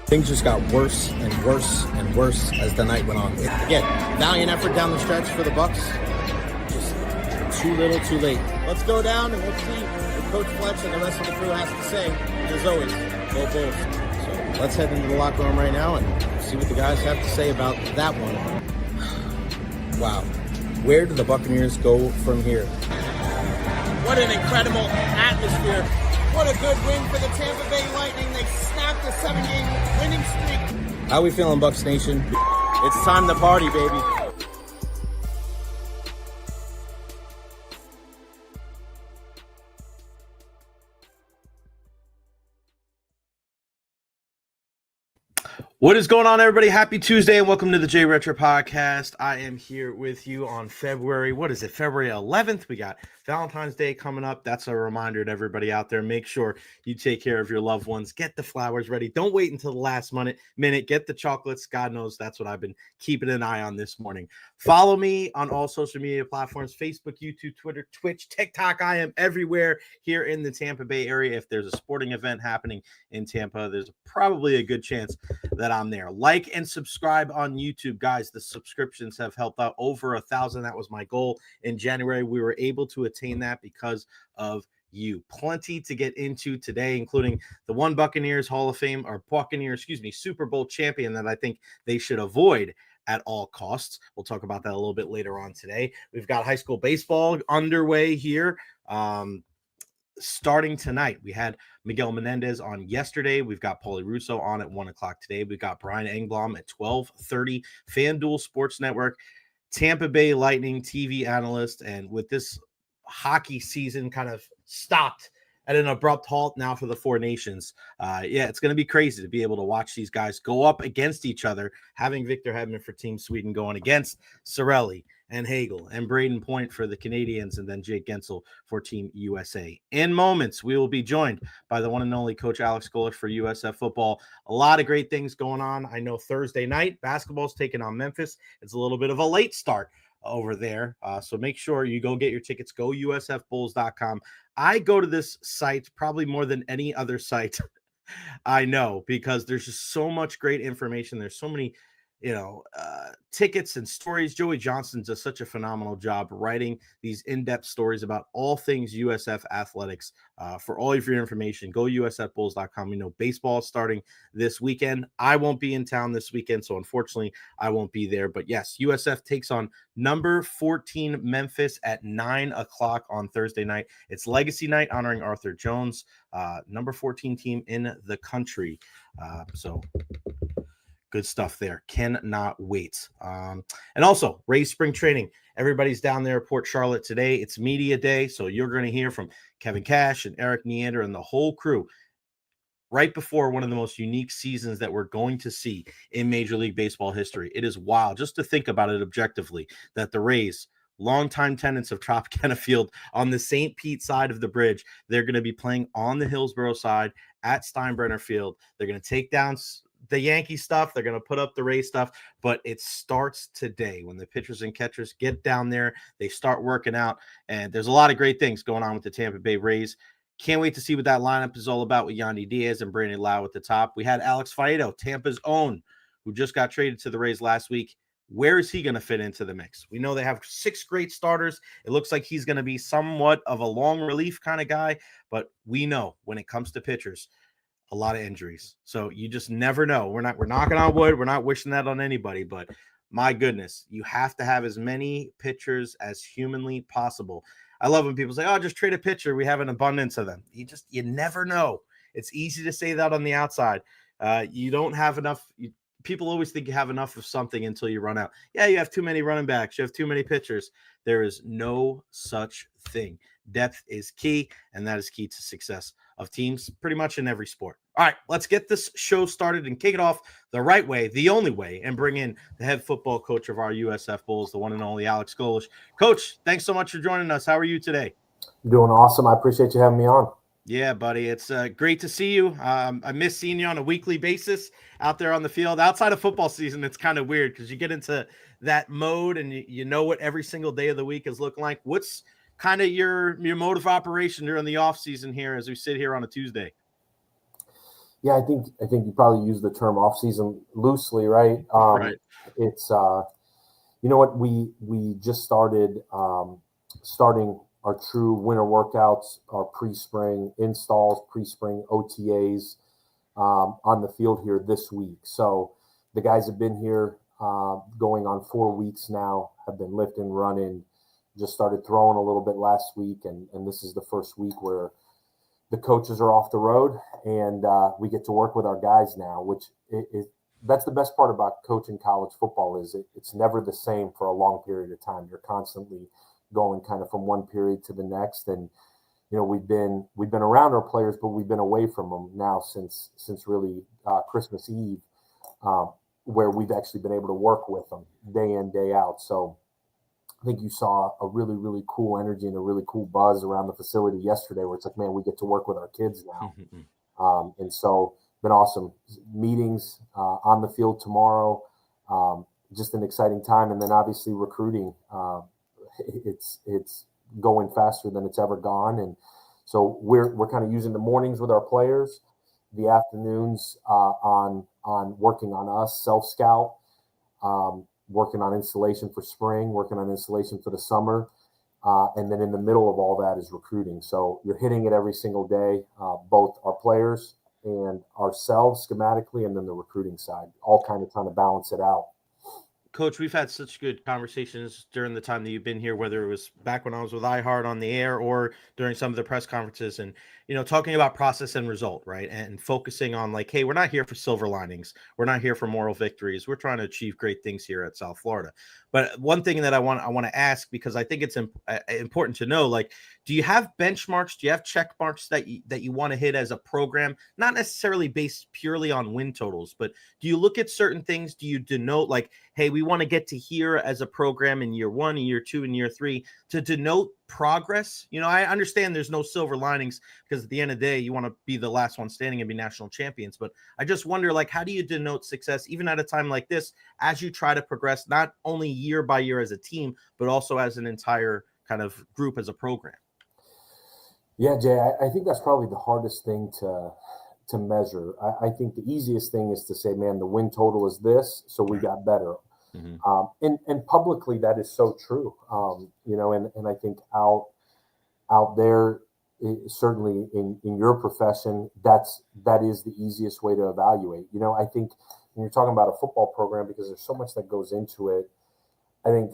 Things just got worse and worse and worse as the night went on. Again, valiant effort down the stretch for the Bucks. Just too little, too late. Let's go down and let's see what Coach Fletch and the rest of the crew has to say. And as always, go Bulls. So let's head into the locker room right now and see what the guys have to say about that one. Wow. Where do the Buccaneers go from here? What an incredible atmosphere. What a good win for the Tampa Bay Lightning. They snapped a 7-game winning streak. How we feeling, Bucs Nation? It's time to party, baby. What is going on, everybody? Happy Tuesday and welcome to the Recher podcast. I am here with you on February 11th. We got Valentine's Day coming up. That's a reminder to everybody out there. Make sure you take care of your loved ones. Get the flowers ready. Don't wait until the last minute. Get the chocolates. God knows that's what I've been keeping an eye on this morning. Follow me on all social media platforms, Facebook, YouTube, Twitter, Twitch, TikTok. I am everywhere here in the Tampa Bay area. If there's a sporting event happening in Tampa, there's probably a good chance that I'm there. Like and subscribe on YouTube, guys. The subscriptions have helped out over 1,000. That was my goal in January. We were able to attain that because of you. Plenty to get into today, including the one Buccaneers Hall of Fame or Super Bowl champion that I think they should avoid at all costs. We'll talk about that a little bit later on today. We've got high school baseball underway here. Starting tonight, we had Miguel Menendez on yesterday. We've got Paulie Russo on at 1 o'clock today. We've got Brian Engblom at 12:30. FanDuel Sports Network, Tampa Bay Lightning TV analyst. And with this hockey season kind of stopped at an abrupt halt now for the Four Nations, it's going to be crazy to be able to watch these guys go up against each other, having Victor Hedman for Team Sweden going against Cirelli and Hagel and Braden Point for the Canadians, and then Jake Gensel for Team USA. In moments, we will be joined by the one and only Coach Alex Golesh for USF football. A lot of great things going on. I know Thursday night, basketball's taking on Memphis. It's a little bit of a late start over there, so make sure you go get your tickets. Go usfbulls.com. I go to this site probably more than any other site I know, because there's just so much great information. There's so many tickets and stories. Joey Johnson does such a phenomenal job writing these in-depth stories about all things USF athletics. For all of your information, go usfbulls.com. We know baseball is starting this weekend. I won't be in town this weekend, so unfortunately I won't be there. But yes, USF takes on number 14 Memphis at 9 o'clock on Thursday night. It's Legacy Night honoring Arthur Jones, number 14 team in the country. So good stuff there. Cannot wait. And also, Rays spring training. Everybody's down there at Port Charlotte today. It's media day, so you're going to hear from Kevin Cash and Eric Neander and the whole crew right before one of the most unique seasons that we're going to see in Major League Baseball history. It is wild just to think about it objectively, that the Rays, longtime tenants of Tropicana Field on the St. Pete side of the bridge, they're going to be playing on the Hillsborough side at Steinbrenner Field. They're going to take down the Yankee stuff. They're going to put up the Rays stuff, but it starts today when the pitchers and catchers get down there. They start working out, and there's a lot of great things going on with the Tampa Bay Rays. Can't wait to see what that lineup is all about with Yandy Diaz and Brandon Lau at the top. We had Alex Faedo, Tampa's own, who just got traded to the Rays last week. Where is he going to fit into the mix? We know they have 6 great starters. It looks like he's going to be somewhat of a long relief kind of guy, but we know when it comes to pitchers, a lot of injuries. So you just never know. We're knocking on wood. We're not wishing that on anybody, but my goodness, you have to have as many pitchers as humanly possible. I love when people say, "Oh, just trade a pitcher. We have an abundance of them." You never know. It's easy to say that on the outside. You don't have enough. People always think you have enough of something until you run out. Yeah, you have too many running backs. You have too many pitchers. There is no such thing. Depth is key, and that is key to success of teams pretty much in every sport. All right, let's get this show started and kick it off the right way, the only way, and bring in the head football coach of our USF Bulls, the one and only Alex Golesh. Coach, thanks so much for joining us. How are you today? Doing awesome. I appreciate you having me on. Yeah, buddy. It's great to see you. I miss seeing you on a weekly basis out there on the field. Outside of football season, it's kind of weird because you get into that mode and you know what every single day of the week is looking like. What's kind of your mode of operation during the off season here as we sit here on a Tuesday? Yeah, I think you probably use the term off season loosely, right? Right. It's you know what, we just started starting our true winter workouts, our pre-spring installs, pre-spring OTAs on the field here this week. So the guys have been here going on 4 weeks now, have been lifting, running, just started throwing a little bit last week, and this is the first week where the coaches are off the road, and we get to work with our guys now, which that's the best part about coaching college football is it's never the same for a long period of time. You're constantly going kind of from one period to the next, and you know we've been around our players, but we've been away from them now since really Christmas Eve, where we've actually been able to work with them day in, day out. So I think you saw a really, really cool energy and a really cool buzz around the facility yesterday where it's like, man, we get to work with our kids now. And so been awesome meetings on the field tomorrow. Just an exciting time. And then obviously recruiting, it's going faster than it's ever gone. And so we're kind of using the mornings with our players, the afternoons on working on us, self-scout, working on installation for spring, working on installation for the summer. And then in the middle of all that is recruiting. So you're hitting it every single day, both our players and ourselves schematically, and then the recruiting side, all kind of trying to balance it out. Coach, we've had such good conversations during the time that you've been here, whether it was back when I was with iHeart on the air or during some of the press conferences, and, you know, talking about process and result, right? And focusing on like, hey, we're not here for silver linings. We're not here for moral victories. We're trying to achieve great things here at South Florida. But one thing that I want to ask, because I think it's important to know, like, do you have benchmarks? Do you have check marks that you want to hit as a program, not necessarily based purely on win totals, but do you look at certain things? Do you denote like, hey, we want to get to here as a program in year 1, in year 2, in year 3 to denote progress? You know, I understand there's no silver linings because at the end of the day, you want to be the last one standing and be national champions. But I just wonder, like, how do you denote success even at a time like this as you try to progress not only year by year as a team, but also as an entire kind of group as a program? Yeah, Jay, I think that's probably the hardest thing to measure. I think the easiest thing is to say, man, the win total is this, so we got better. And publicly, that is so true. You know, and I think out there, certainly in your profession, that is the easiest way to evaluate. You know, I think when you're talking about a football program, because there's so much that goes into it, I think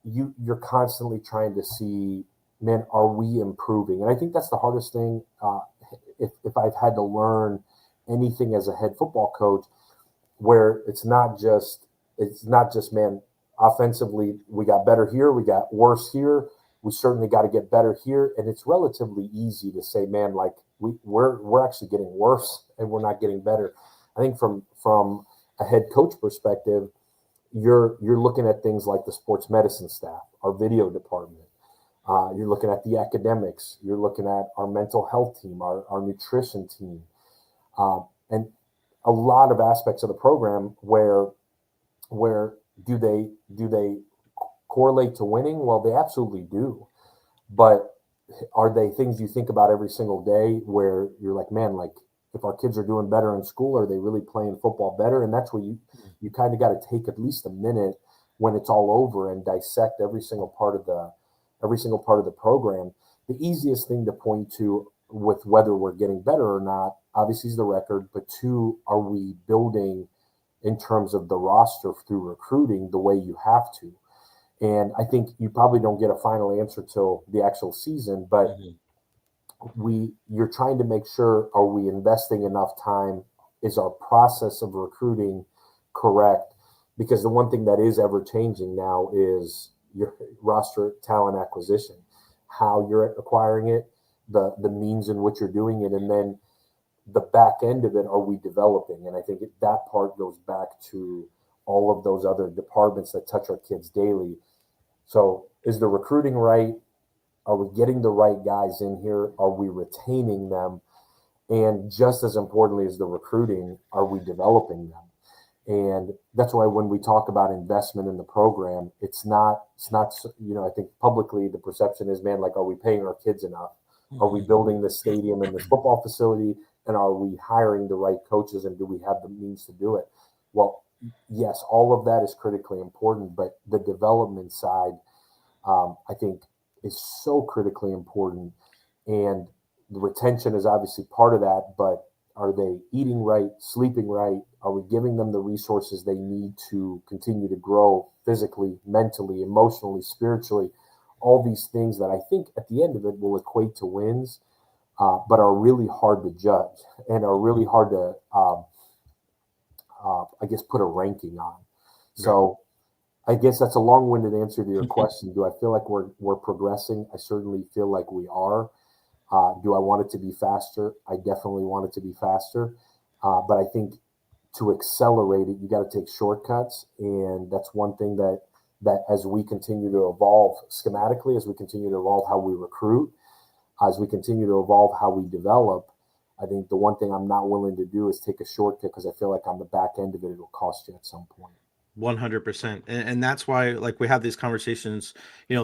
you're constantly trying to see, man, are we improving? And I think that's the hardest thing. If I've had to learn anything as a head football coach, where it's not just, man, offensively, we got better here, we got worse here, we certainly got to get better here. And it's relatively easy to say, man, like we're actually getting worse and we're not getting better. I think from a head coach perspective, you're looking at things like the sports medicine staff, our video department. You're looking at the academics. You're looking at our mental health team, our nutrition team, and a lot of aspects of the program where do they correlate to winning? Well, they absolutely do. But are they things you think about every single day where you're like, man, like if our kids are doing better in school, are they really playing football better? And that's where you kind of got to take at least a minute when it's all over and dissect every single part of the program. The easiest thing to point to with whether we're getting better or not, obviously, is the record, but 2, are we building in terms of the roster through recruiting the way you have to? And I think you probably don't get a final answer till the actual season, but you're trying to make sure, are we investing enough time? Is our process of recruiting correct? Because the one thing that is ever changing now is your roster talent acquisition, how you're acquiring it, the means in which you're doing it, and then the back end of it, are we developing? And I think that part goes back to all of those other departments that touch our kids daily. So is the recruiting right? Are we getting the right guys in here? Are we retaining them? And just as importantly as the recruiting, are we developing them? And that's why when we talk about investment in the program, it's not, you know, I think publicly the perception is, man, like, are we paying our kids enough? Are we building the stadium and the football facility And are we hiring the right coaches, and do we have the means to do it? Well, yes, all of that is critically important, but the development side, I think, is so critically important. And the retention is obviously part of that, but are they eating right, sleeping right? Are we giving them the resources they need to continue to grow physically, mentally, emotionally, spiritually? All these things that I think at the end of it will equate to wins, but are really hard to judge and are really hard to, I guess, put a ranking on. So I guess that's a long-winded answer to your question. Do I feel like we're progressing? I certainly feel like we are. Do I want it to be faster? I definitely want it to be faster. But I think to accelerate it, you got to take shortcuts. And that's one thing that as we continue to evolve schematically, as we continue to evolve how we recruit, as we continue to evolve how we develop, I think the one thing I'm not willing to do is take a shortcut, because I feel like on the back end of it, it'll cost you at some point. 100%. And that's why, like, we have these conversations,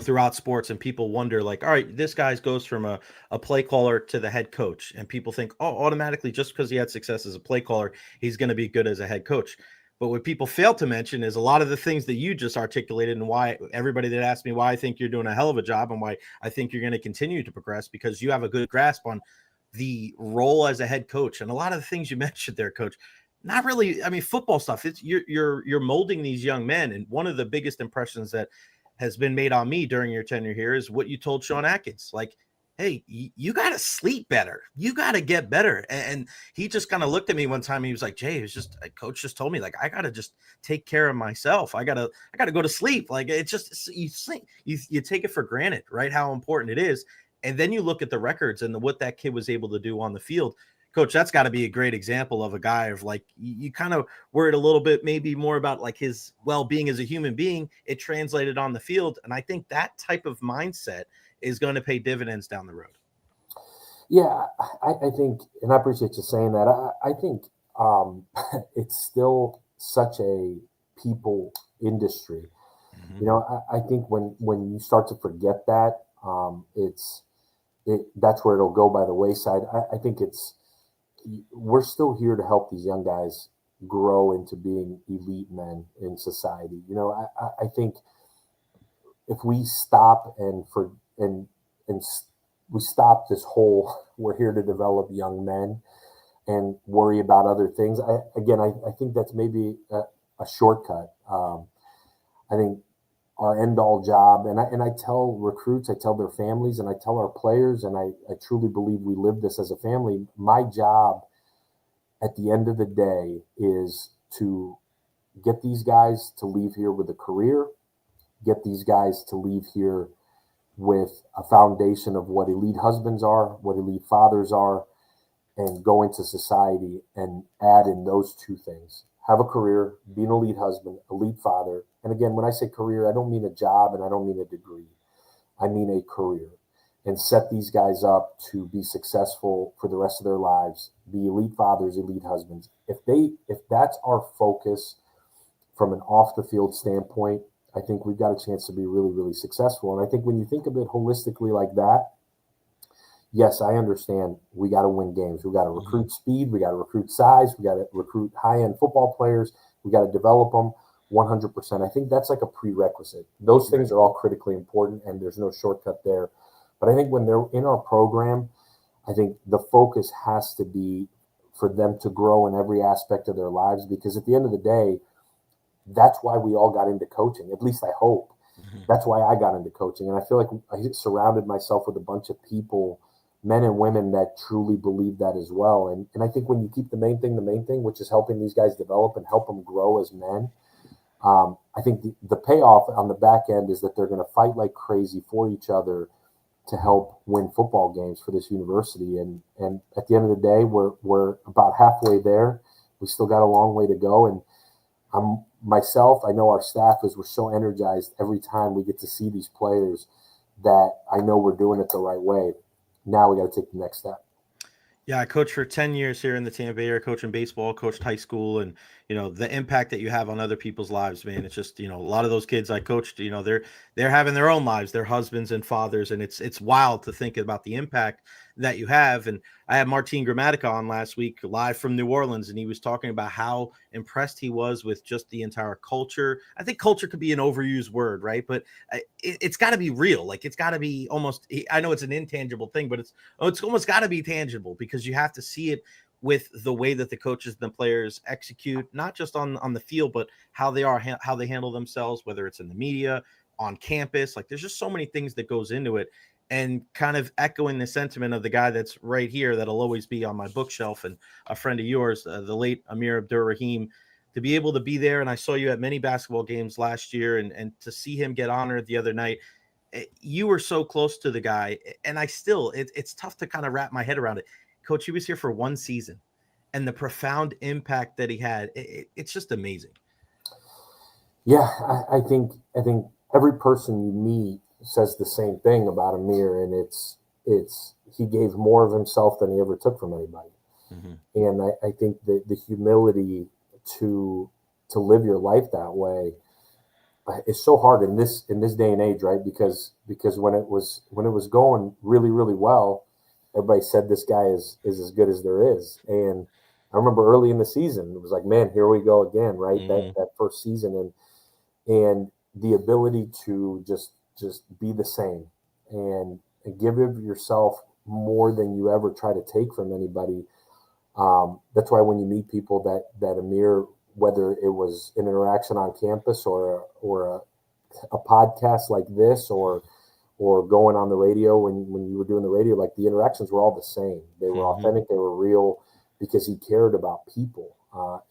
throughout sports, and people wonder, like, all right, this guy goes from a play caller to the head coach. And people think, oh, automatically, just because he had success as a play caller, he's going to be good as a head coach. But what people fail to mention is a lot of the things that you just articulated, and why everybody that asked me why I think you're doing a hell of a job and why I think you're going to continue to progress, because you have a good grasp on the role as a head coach. And a lot of the things you mentioned there, Coach, not really, I mean, football stuff. It's you're molding these young men. And one of the biggest impressions that has been made on me during your tenure here is what you told Sean Atkins. Like, hey, you got to sleep better. You got to get better. And he just kind of looked at me one time. And he was like, Jay, it's just, coach just told me, like, I got to just take care of myself. I got to go to sleep. Like, it's just, you take it for granted, right? How important it is. And then you look at the records and what that kid was able to do on the field. Coach, that's got to be a great example of a guy of, like, you kind of worried a little bit, maybe more about like his well-being as a human being. It translated on the field. And I think that type of mindset is going to pay dividends down the road. Yeah, I think, and I appreciate you saying that. I think it's still such a people industry. I think when you start to forget that, that's where it'll go by the wayside. I think we're still here to help these young guys grow into being elite men in society. I think if we stop and we stop this whole we're here to develop young men and worry about other things, I think that's maybe a shortcut. I think our end-all job, and I tell recruits, I tell their families, and I tell our players, and I truly believe we live this as a family. My job at the end of the day is to get these guys to leave here with a career, get these guys to leave here with a foundation of what elite husbands are, what elite fathers are, and go into society and add in those two things. Have a career, be an elite husband, elite father. And again, when I say career, I don't mean a job and I don't mean a degree. I mean a career. And set these guys up to be successful for the rest of their lives, be elite fathers, elite husbands. If that's our focus from an off the field standpoint, I think we've got a chance to be really, really successful. And I think when you think of it holistically like that, yes, I understand we got to win games. We got to recruit speed. We got to recruit size. We got to recruit high-end football players. We got to develop them 100%. I think that's like a prerequisite. Those things are all critically important, and there's no shortcut there. But I think when they're in our program, I think the focus has to be for them to grow in every aspect of their lives, because at the end of the day, that's why we all got into coaching. At least I hope. That's why I got into coaching. And I feel like I surrounded myself with a bunch of people, men and women, that truly believe that as well. And I think when you keep the main thing, which is helping these guys develop and help them grow as men, I think the payoff on the back end is that they're going to fight like crazy for each other to help win football games for this university. And at the end of the day, we're about halfway there. We still got a long way to go. And I know our staff we're so energized every time we get to see these players that I know we're doing it the right way. Now we got to take the next step. Yeah, I coached for 10 years here in the Tampa Bay area, coaching baseball, coached high school, and the impact that you have on other people's lives, man. It's just, a lot of those kids I coached, they're having their own lives, their husbands and fathers, and it's wild to think about the impact that you have. And I had Martin Gramatica on last week live from New Orleans, and he was talking about how impressed he was with just the entire culture. I think culture could be an overused word, right? But it's got to be real. Like, it's got to be almost, I know it's an intangible thing, but it's almost got to be tangible, because you have to see it with the way that the coaches and the players execute, not just on the field, but how they handle themselves, whether it's in the media, on campus. Like, there's just so many things that goes into it. And kind of echoing the sentiment of the guy that's right here, that'll always be on my bookshelf, and a friend of yours, the late Amir Abdur-Rahim, to be able to be there. And I saw you at many basketball games last year, and to see him get honored the other night. You were so close to the guy, and it's tough to kind of wrap my head around it. Coach, he was here for one season, and the profound impact that he had, it's just amazing. Yeah, I think every person you meet says the same thing about Amir, and it's he gave more of himself than he ever took from anybody. Mm-hmm. And I think that the humility to live your life that way is so hard in this day and age, right? Because when it was going really, really well, everybody said this guy is as good as there is. And I remember early in the season, it was like, man, here we go again, right? Mm-hmm. That first season, and the ability to just be the same and give of yourself more than you ever try to take from anybody. That's why when you meet people that Amir, whether it was an interaction on campus or a podcast like this, or going on the radio when you were doing the radio, like, the interactions were all the same. They were mm-hmm. authentic, they were real, because he cared about people.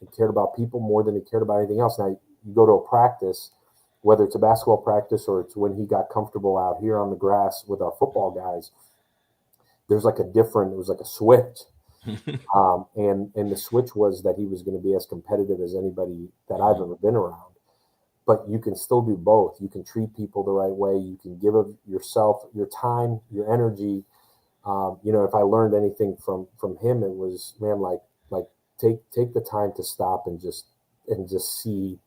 He cared about people more than he cared about anything else. Now, you go to a practice, whether it's a basketball practice or it's when he got comfortable out here on the grass with our football guys, there's like it was like a switch. And the switch was that he was going to be as competitive as anybody that I've ever been around. But you can still do both. You can treat people the right way. You can give of yourself, your time, your energy. If I learned anything from him, it was, man, like take the time to stop and just see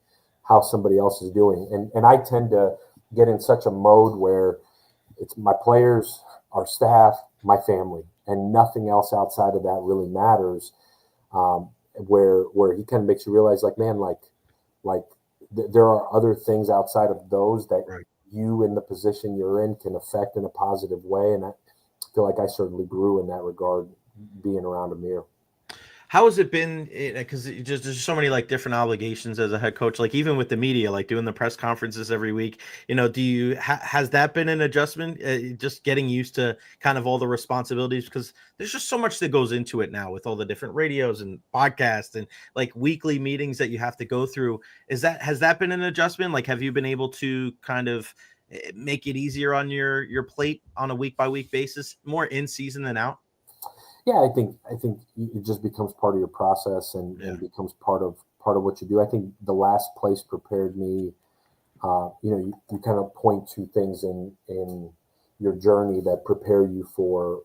how somebody else is doing. And I tend to get in such a mode where it's my players, our staff, my family, and nothing else outside of that really matters. Where he kind of makes you realize, like, man, there are other things outside of those that right. you in the position you're in can affect in a positive way. And I feel like I certainly grew in that regard being around Amir. How has it been? Because there's so many like different obligations as a head coach, like even with the media, like doing the press conferences every week. Do you has that been an adjustment? Just getting used to kind of all the responsibilities, because there's just so much that goes into it now with all the different radios and podcasts and like weekly meetings that you have to go through. Has that been an adjustment? Like, have you been able to kind of make it easier on your plate on a week by week basis, more in season than out? Yeah, I think it just becomes part of your process and becomes part of what you do. I think the last place prepared me. You kind of point to things in your journey that prepare you for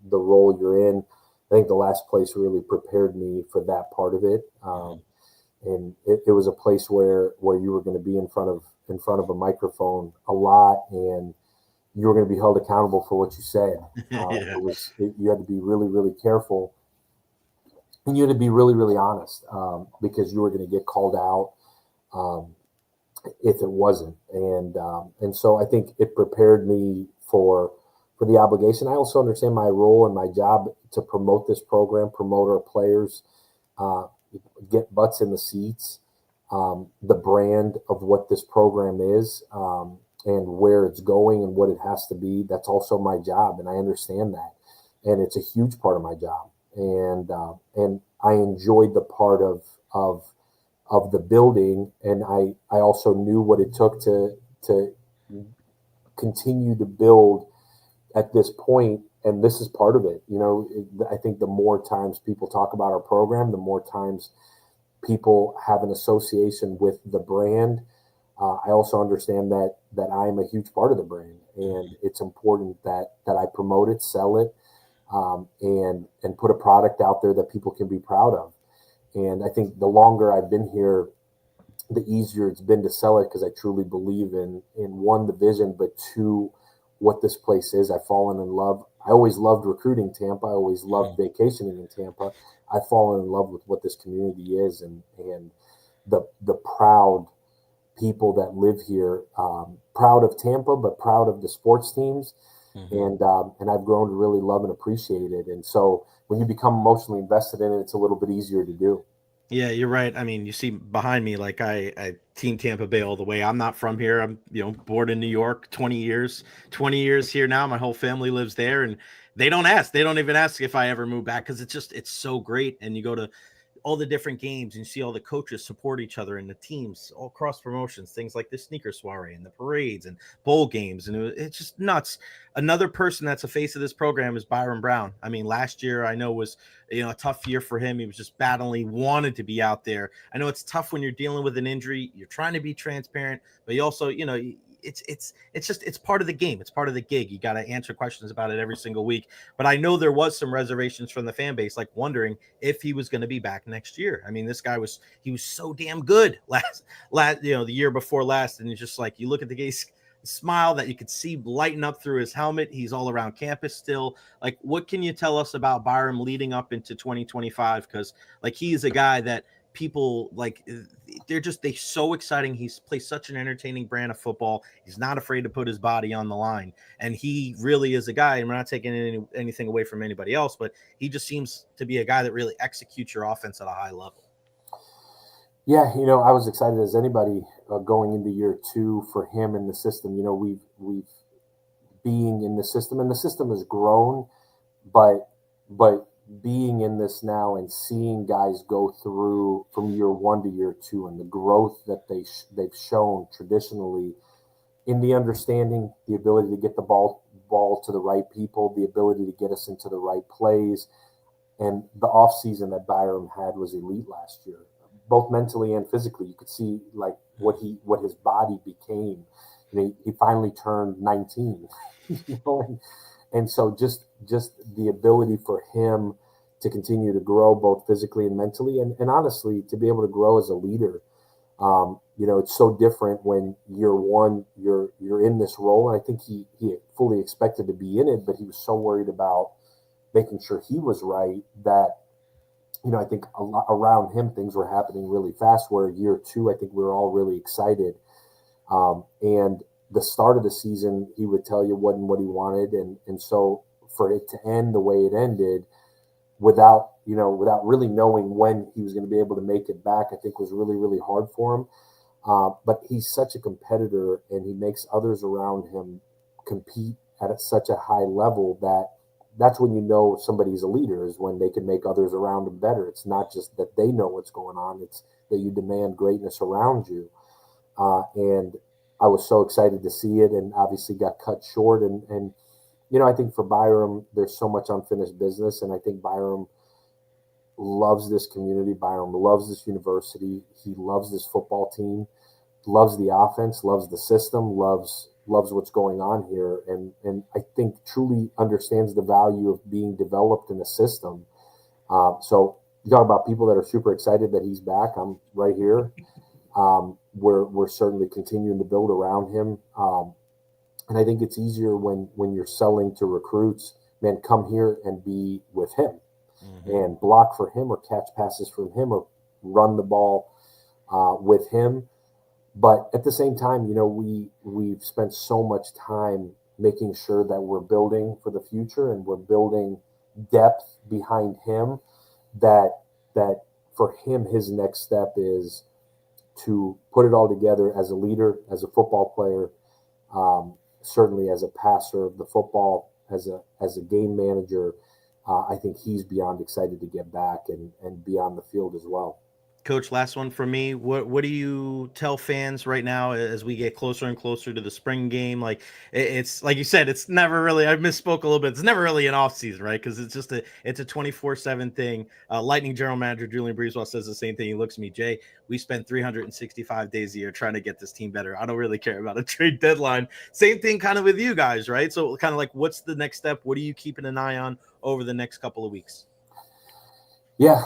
the role you're in. I think the last place really prepared me for that part of it. And it was a place where you were going to be in front of a microphone a lot, and you were going to be held accountable for what you said. You had to be really, really careful, and you had to be really, really honest, because you were going to get called out if it wasn't. And so I think it prepared me for the obligation. I also understand my role and my job to promote this program, promote our players, get butts in the seats, the brand of what this program is, and where it's going and what it has to be. That's also my job, and I understand that. And it's a huge part of my job. And I enjoyed the part of the building, and I also knew what it took to continue to build at this point, and this is part of it. I think the more times people talk about our program, the more times people have an association with the brand. I also understand that I'm a huge part of the brand, and it's important that I promote it, sell it, and put a product out there that people can be proud of. And I think the longer I've been here, the easier it's been to sell it, because I truly believe in one, the vision, but two, what this place is. I've fallen in love. I always loved recruiting Tampa. I always loved vacationing in Tampa. I've fallen in love with what this community is and the proud people that live here, proud of Tampa, but proud of the sports teams. And I've grown to really love and appreciate it. And so when you become emotionally invested in it, it's a little bit easier to do. Yeah, you're right. I mean, you see behind me, like I team Tampa Bay all the way. I'm not from here. I'm, born in New York, 20 years here now. My whole family lives there, and they don't ask. They don't even ask if I ever move back because it's so great. And you go to all the different games and you see all the coaches support each other and the teams all cross promotions, things like the sneaker soiree and the parades and bowl games. And it's just nuts. Another person that's a face of this program is Byron Brown. I mean, last year I know was, a tough year for him. He was just battling, he wanted to be out there. I know it's tough when you're dealing with an injury, you're trying to be transparent, but you also, it's part of the game. It's part of the gig. You got to answer questions about it every single week. But I know there was some reservations from the fan base, like wondering if he was going to be back next year. I mean, this guy was so damn good last, the year before last. And it's just like, you look at the guy's smile that you could see lighting up through his helmet. He's all around campus still. Like, what can you tell us about Byram leading up into 2025? Because like, he is a guy that people like, they're so exciting. He's plays such an entertaining brand of football. He's not afraid to put his body on the line, and he really is a guy, and we're not taking anything away from anybody else, but he just seems to be a guy that really executes your offense at a high level. Yeah, I was excited as anybody going into year 2 for him in the system. We've being in the system, and the system has grown, but being in this now and seeing guys go through from year 1 to year 2 and the growth that they've shown traditionally in the understanding, the ability to get the ball to the right people, the ability to get us into the right plays, and the offseason that Byram had was elite last year, both mentally and physically. You could see like what his body became. He finally turned 19, and so just the ability for him to continue to grow both physically and mentally, and honestly to be able to grow as a leader. It's so different when year 1 you're in this role, and I think he fully expected to be in it, but he was so worried about making sure he was right that I think a lot around him things were happening really fast. Where year 2, I think we were all really excited, and the start of the season, he would tell you wasn't what he wanted. And so for it to end the way it ended without really knowing when he was going to be able to make it back, I think was really, really hard for him. But he's such a competitor, and he makes others around him compete at such a high level that's when somebody's a leader, is when they can make others around them better. It's not just that they know what's going on, it's that you demand greatness around you. And I was so excited to see it, and obviously got cut short. And I think for Byram, there's so much unfinished business, and I think Byram loves this community. Byram loves this university. He loves this football team, loves the offense, loves the system, loves what's going on here, and I think truly understands the value of being developed in a system. So you talk about people that are super excited that he's back. I'm right here. We're certainly continuing to build around him. And I think it's easier when you're selling to recruits, man, come here and be with him and block for him or catch passes from him or run the ball with him. But at the same time, we've spent so much time making sure that we're building for the future and we're building depth behind him, that for him, his next step is to put it all together as a leader, as a football player, certainly as a passer of the football, as a game manager. I think he's beyond excited to get back and be on the field as well. Coach, last one for me. What do you tell fans right now as we get closer and closer to the spring game? Like, it's like you said, it's never really, I misspoke a little bit. It's never really an off season, right? Because it's a 24/7 thing. Lightning general manager Julian Breezewell says the same thing. He looks at me, Jay, we spend 365 days a year trying to get this team better. I don't really care about a trade deadline. Same thing kind of with you guys, right? So kind of like, what's the next step? What are you keeping an eye on over the next couple of weeks? Yeah,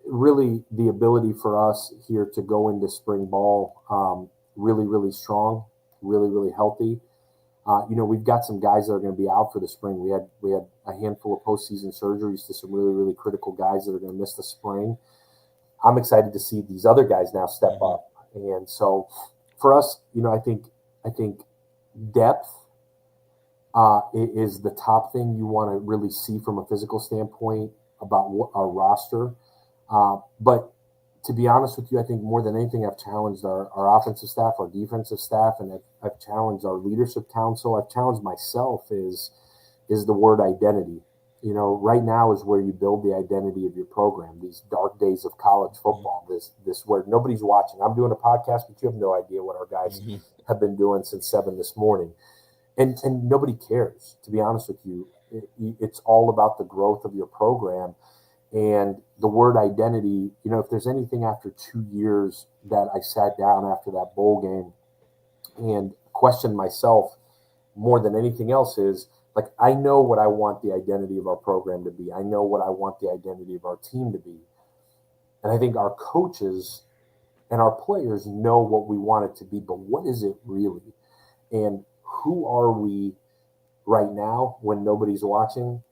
really the ability for us here to go into spring ball really, really strong, really, really healthy. We've got some guys that are going to be out for the spring. We had a handful of postseason surgeries to some really, really critical guys that are going to miss the spring. I'm excited to see these other guys now step up. And so for us, I think depth is the top thing you want to really see from a physical standpoint about our roster. But to be honest with you, I think more than anything, I've challenged our offensive staff, our defensive staff, and I've challenged our leadership council. I've challenged myself is the word identity. Right now is where you build the identity of your program. These dark days of college football, this where nobody's watching. I'm doing a podcast, but you have no idea what our guys have been doing since 7 this morning. And nobody cares, to be honest with you. It's all about the growth of your program. And the word identity, if there's anything after 2 years that I sat down after that bowl game and questioned myself more than anything else is, like, I know what I want the identity of our program to be. I know what I want the identity of our team to be. And I think our coaches and our players know what we want it to be, but what is it really? And who are we right now when nobody's watching?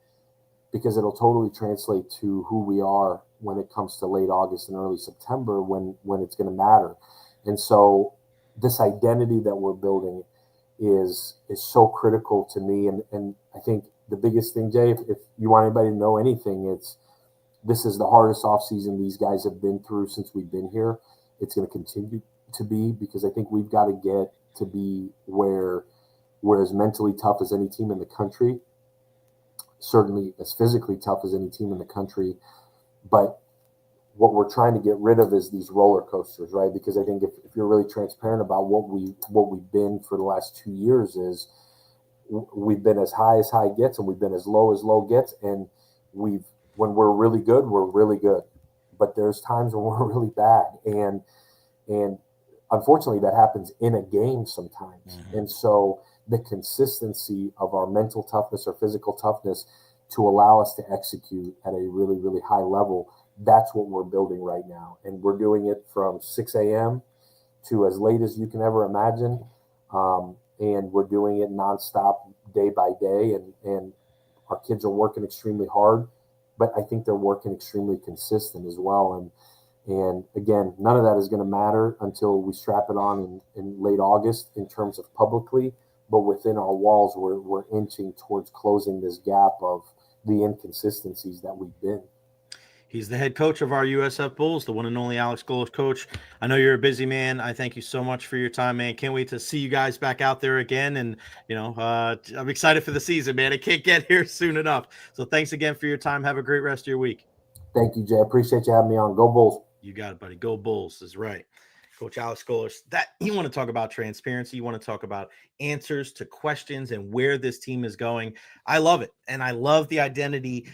Because it'll totally translate to who we are when it comes to late August and early September when it's going to matter. And so this identity that we're building is so critical to me. And I think the biggest thing, Jay, if you want anybody to know anything, this is the hardest offseason these guys have been through since we've been here. It's going to continue to be, because I think we've got to get to be where we're as mentally tough as any team in the country, certainly as physically tough as any team in the country. But what we're trying to get rid of is these roller coasters, right? Because I think if you're really transparent about what we've been for the last 2 years, is we've been as high gets and we've been as low gets. And when we're really good, we're really good. But there's times when we're really bad. And unfortunately that happens in a game sometimes. And so the consistency of our mental toughness or physical toughness to allow us to execute at a really, really high level, that's what we're building right now. And we're doing it from 6 a.m. to as late as you can ever imagine. And we're doing it nonstop, day by day. And our kids are working extremely hard, but I think they're working extremely consistent as well. And again, none of that is going to matter until we strap it on in late August in terms of publicly. But within our walls, we're inching towards closing this gap of the inconsistencies that we've been. He's the head coach of our USF Bulls, the one and only Alex Golesh. Coach, I know you're a busy man. I thank you so much for your time, man. Can't wait to see you guys back out there again. And, I'm excited for the season, man. It can't get here soon enough. So thanks again for your time. Have a great rest of your week. Thank you, Jay. I appreciate you having me on. Go Bulls. You got it, buddy. Go Bulls is right. Coach Alex Golesh, that you want to talk about transparency. You want to talk about answers to questions and where this team is going. I love it. And I love the identity.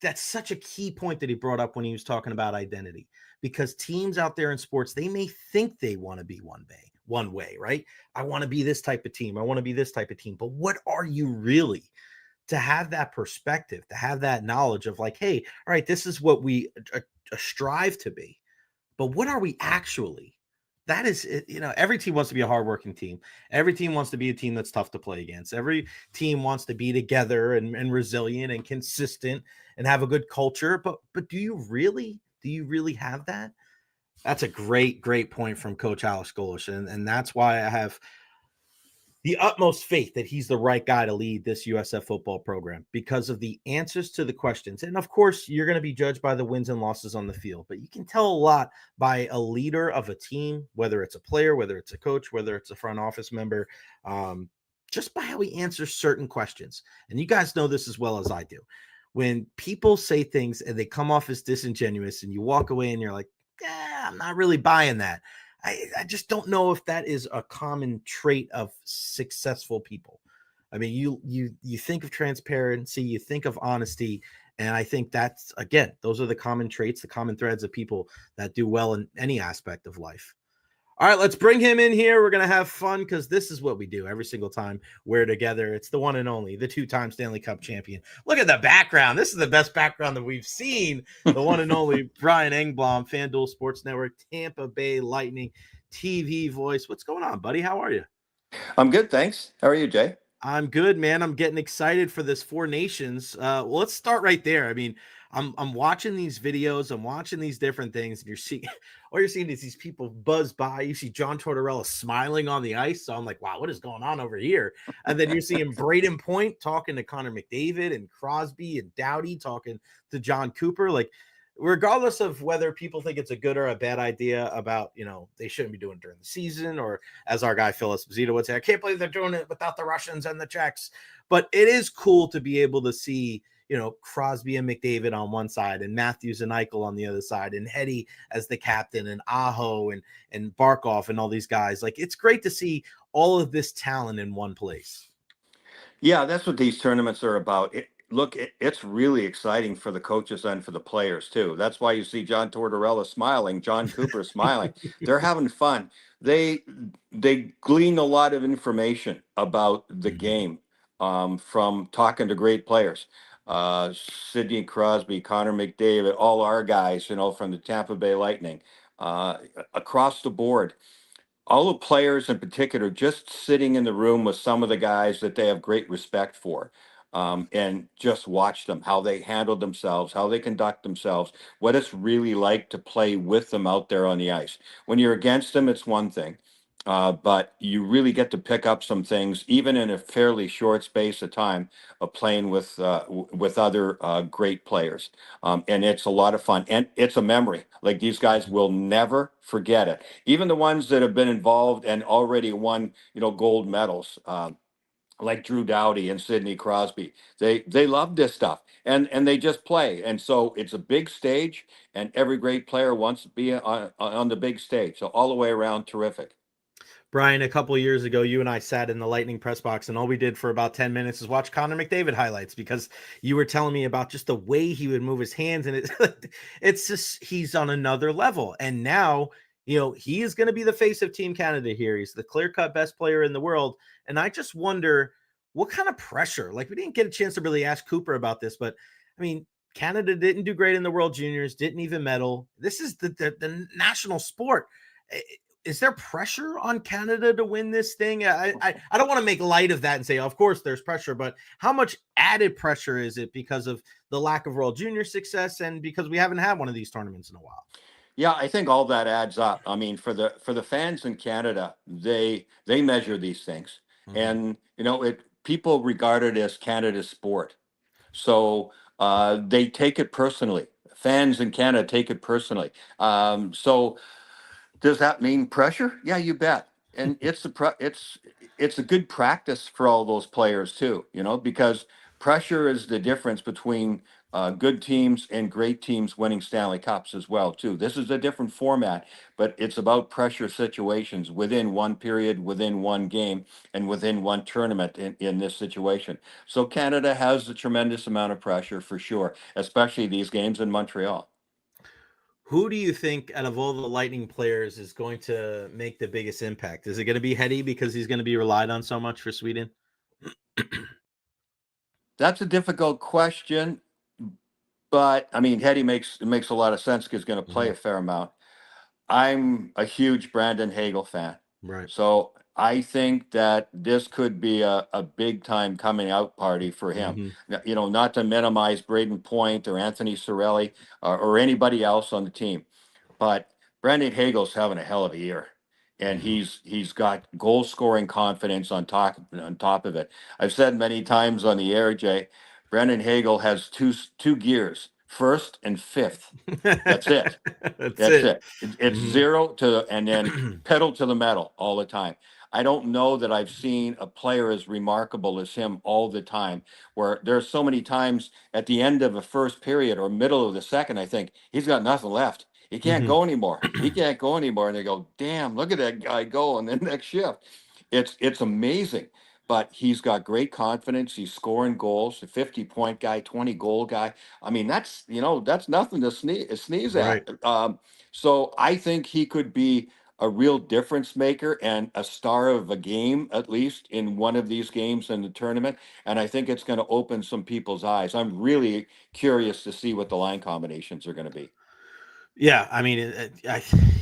That's such a key point that he brought up when he was talking about identity, because teams out there in sports, they may think they want to be one way, right? I want to be this type of team. I want to be this type of team. But what are you really? To have that perspective, to have that knowledge of like, hey, all right, this is what we strive to be. But what are we actually? That is, every team wants to be a hardworking team. Every team wants to be a team that's tough to play against. Every team wants to be together and resilient and consistent and have a good culture. But do you really have that? That's a great point from Coach Alex Golesh. And that's why I have the utmost faith that he's the right guy to lead this USF football program, because of the answers to the questions. And of course, you're going to be judged by the wins and losses on the field, but you can tell a lot by a leader of a team, whether it's a player, whether it's a coach, whether it's a front office member, just by how he answers certain questions. And you guys know this as well as I do. When people say things and they come off as disingenuous and you walk away and you're like, I'm not really buying that. I just don't know if that is a common trait of successful people. I mean, you think of transparency, you think of honesty, and I think that's, again, those are the common traits, the common threads of people that do well in any aspect of life. All right, let's bring him in here. We're going to have fun because this is what we do every single time we're together. It's the one and only, the two-time Stanley Cup champion. Look at the background. This is the best background that we've seen. The one and only Brian Engblom, FanDuel Sports Network, Tampa Bay Lightning TV voice. What's going on, buddy? How are you? I'm good, thanks. How are you, Jay? I'm good, man. I'm getting excited for this Four Nations. Well, let's start right there. I mean, I'm watching these videos, I'm watching these different things, and you're seeing all you're seeing is these people buzz by. You see John Tortorella smiling on the ice. So I'm like, wow, what is going on over here? And then you're seeing Braden Point talking to Connor McDavid and Crosby and Doughty talking to John Cooper. Like, regardless of whether people think it's a good or a bad idea about, they shouldn't be doing it during the season, or as our guy Phil Esposito would say, I can't believe they're doing it without the Russians and the Czechs. But it is cool to be able to see, Crosby and McDavid on one side and Matthews and Eichel on the other side, and Hetty as the captain, and Aho and Barkov and all these guys. Like, it's great to see all of this talent in one place. Yeah, that's what these tournaments are about. It's really exciting for the coaches and for the players too. That's why you see John Tortorella smiling, John Cooper smiling. They're having fun. They they glean a lot of information about the game from talking to great players. Sidney Crosby, Connor McDavid, all our guys, from the Tampa Bay Lightning, uh, across the board. All the players in particular just sitting in the room with some of the guys that they have great respect for, and just watch them, how they handle themselves, how they conduct themselves, what it's really like to play with them out there on the ice. When you're against them, it's one thing. But you really get to pick up some things, even in a fairly short space of time of playing with other great players, and it's a lot of fun, and it's a memory. Like, these guys will never forget it. Even the ones that have been involved and already won, gold medals, like Drew Doughty and Sidney Crosby. They love this stuff, and they just play. And so it's a big stage, and every great player wants to be on the big stage. So all the way around, terrific. Brian, a couple of years ago, you and I sat in the Lightning press box, and all we did for about 10 minutes is watch Connor McDavid highlights, because you were telling me about just the way he would move his hands. And it's just, he's on another level. And now, he is going to be the face of Team Canada here. He's the clear-cut best player in the world. And I just wonder what kind of pressure, like, we didn't get a chance to really ask Cooper about this, but I mean, Canada didn't do great in the World Juniors, didn't even medal. This is the national sport. Is there pressure on Canada to win this thing? I don't want to make light of that and say, of course there's pressure, but how much added pressure is it because of the lack of World Junior success, and because we haven't had one of these tournaments in a while? Yeah, I think all that adds up. I mean, for the fans in Canada, they measure these things, and people regard it as Canada's sport, so they take it personally. Fans in Canada take it personally. So does that mean pressure? Yeah, you bet. And it's a good practice for all those players too, because pressure is the difference between good teams and great teams winning Stanley Cups as well too. This is a different format, but it's about pressure situations within one period, within one game, and within one tournament in this situation. So Canada has a tremendous amount of pressure for sure, especially these games in Montreal. Who do you think out of all the Lightning players is going to make the biggest impact? Is it going to be Hetty, because he's going to be relied on so much for Sweden? That's a difficult question, but I mean, Hetty makes a lot of sense because he's going to play a fair amount. I'm a huge Brandon Hagel fan. Right. So I think that this could be a big time coming out party for him. Not to minimize Braden Point or Anthony Cirelli or anybody else on the team, but Brandon Hagel's having a hell of a year. And he's got goal scoring confidence on top of it. I've said many times on the air, Jay, Brandon Hagel has two gears, first and fifth. That's it. That's it. It's zero to, and then pedal to the metal all the time. I don't know that I've seen a player as remarkable as him all the time, where there's so many times at the end of a first period or middle of the second, I think he's got nothing left. He can't go anymore. He can't go anymore. And they go, damn, look at that guy go on the next shift. It's amazing. But he's got great confidence. He's scoring goals, a 50-point guy, 20-goal guy. I mean, that's nothing to sneeze at. Right. So I think he could be a real difference maker and a star of a game, at least in one of these games in the tournament. And I think it's going to open some people's eyes. I'm really curious to see what the line combinations are going to be. Yeah, I mean,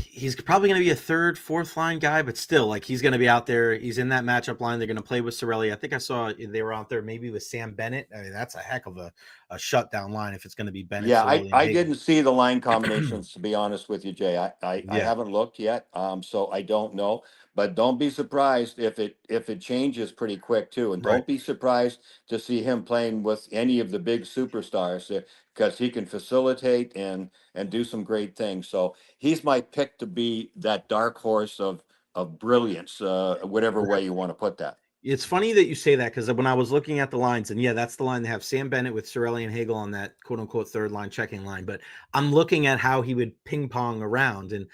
he's probably going to be a third, fourth line guy, but still, like, he's going to be out there. He's in that matchup line. They're going to play with Cirelli. I think I saw they were out there maybe with Sam Bennett. I mean, that's a heck of a shutdown line if it's going to be Bennett, Yeah, Cirelli, and I Hagel. didn't see the line combinations, to be honest with you, Jay. I Yeah. haven't looked yet, so I don't know. But don't be surprised if it changes pretty quick too, and Right. don't be surprised to see him playing with any of the big superstars because he can facilitate and do some great things. So he's my pick to be that dark horse of brilliance, whatever way you want to put that. It's funny that you say that because when I was looking at the lines, and yeah, that's the line they have Sam Bennett with Cirelli and Hagel on that quote unquote third line checking line. But I'm looking at how he would ping pong around, and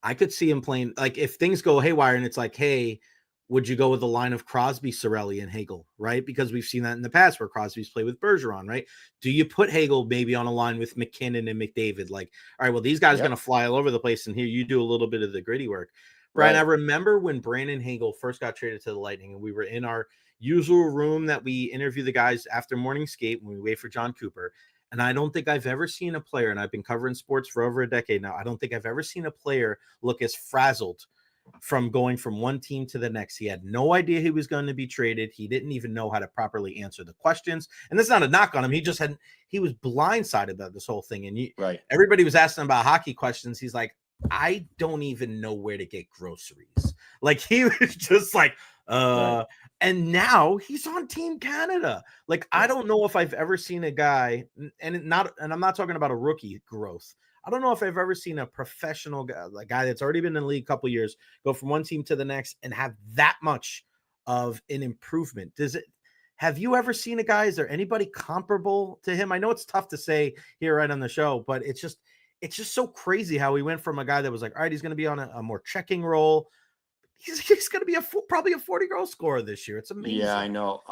I could see him playing like if things go haywire and it's like, hey, would you go with the line of Crosby, Cirelli, and Hagel, right? Because we've seen that in the past where Crosby's played with Bergeron, right? Do you put Hagel maybe on a line with McKinnon and McDavid? Like, all right, well, these guys are going to fly all over the place, and here you do a little bit of the gritty work. Brian, I remember when Brandon Hagel first got traded to the Lightning, and we were in our usual room that we interview the guys after morning skate when we wait for John Cooper. And I don't think I've ever seen a player, and I've been covering sports for over a decade now, I don't think I've ever seen a player look as frazzled from going from one team to the next. He had no idea he was going to be traded. He didn't even know how to properly answer the questions. And that's not a knock on him. He was blindsided about this whole thing. And everybody was asking about hockey questions. He's like, I don't even know where to get groceries. Like he was just like, and now he's on Team Canada. Like, I don't know if I've ever seen a guy, and I'm not talking about a rookie growth. I don't know if I've ever seen a professional guy, like guy that's already been in the league a couple of years, go from one team to the next and have that much of an improvement. Have you ever seen a guy? Is there anybody comparable to him? I know it's tough to say here right on the show, but it's just so crazy how he went from a guy that was like, all right, he's going to be on a more checking role. He's going to be probably a 40-goal scorer this year. It's amazing. Yeah, I know.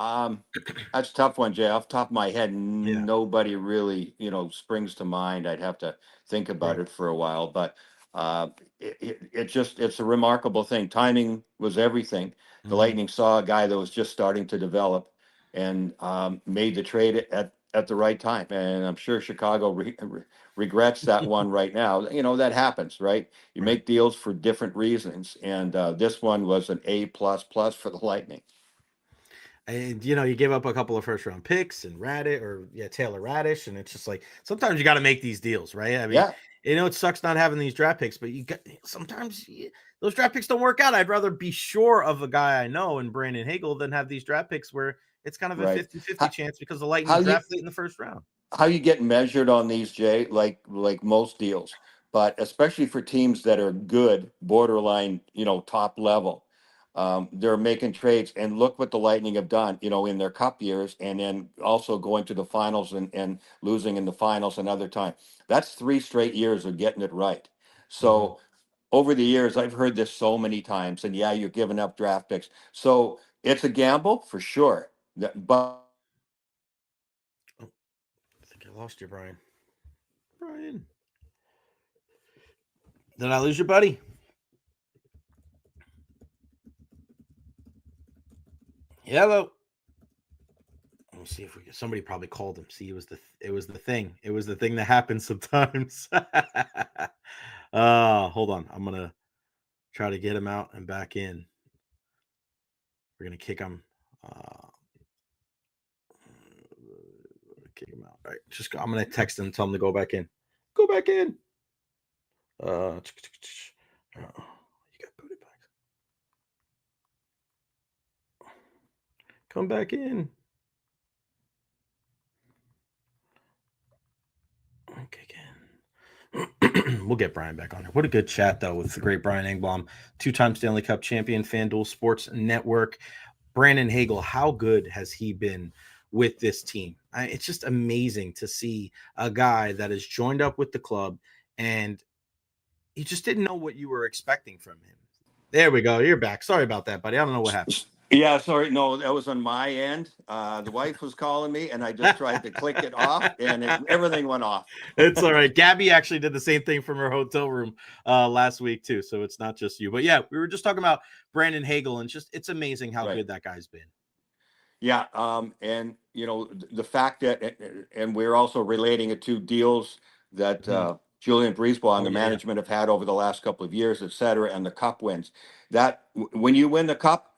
That's a tough one, Jay. Off the top of my head, nobody really, springs to mind. I'd have to think about it for a while, but it's a remarkable thing. Timing was everything. The Lightning saw a guy that was just starting to develop and made the trade at the right time. And I'm sure Chicago regrets that one right now. That happens, right? You make deals for different reasons. And this one was an A++ for the Lightning. And, you gave up a couple of first round picks and Taylor Radish. And it's just like, sometimes you got to make these deals, right? I mean, it sucks not having these draft picks, but sometimes those draft picks don't work out. I'd rather be sure of a guy I know in Brandon Hagel than have these draft picks where it's kind of a 50-50 chance because the Lightning draft late in the first round. How you get measured on these, Jay, like most deals, but especially for teams that are good, borderline, top level, they're making trades. And look what the Lightning have done, in their cup years, and then also going to the finals and losing in the finals another time. That's 3 straight years of getting it right. So over the years, I've heard this so many times, and you're giving up draft picks. So it's a gamble for sure. But I think I lost you, Brian. Did I lose your buddy? Hello. Let me see if somebody probably called him. See, it was the thing. It was the thing that happens sometimes. Hold on. I'm gonna try to get him out and back in. We're gonna kick him. Kick him out. All right. I'm gonna text him and tell him to go back in. Go back in. You got booted back. Come back in. Okay, again. We'll get Brian back on there. What a good chat, though, with the great Brian Engblom, 2-time Stanley Cup champion, FanDuel Sports Network. Brandon Hagel, how good has he been with this team? It's just amazing to see a guy that has joined up with the club and you just didn't know what you were expecting from him. There we go. You're back. Sorry about that, buddy. I don't know what happened. Yeah, sorry. No, that was on my end. The wife was calling me, and I just tried to click it off, and everything went off. It's all right. Gabby actually did the same thing from her hotel room last week, too, so it's not just you. But, yeah, we were just talking about Brandon Hagel, and it's amazing how good that guy's been. Yeah, and, the fact that – and we're also relating it to deals that Julian Breezeball and Oh, the yeah. management have had over the last couple of years, et cetera, and the cup wins. That when you win the cup,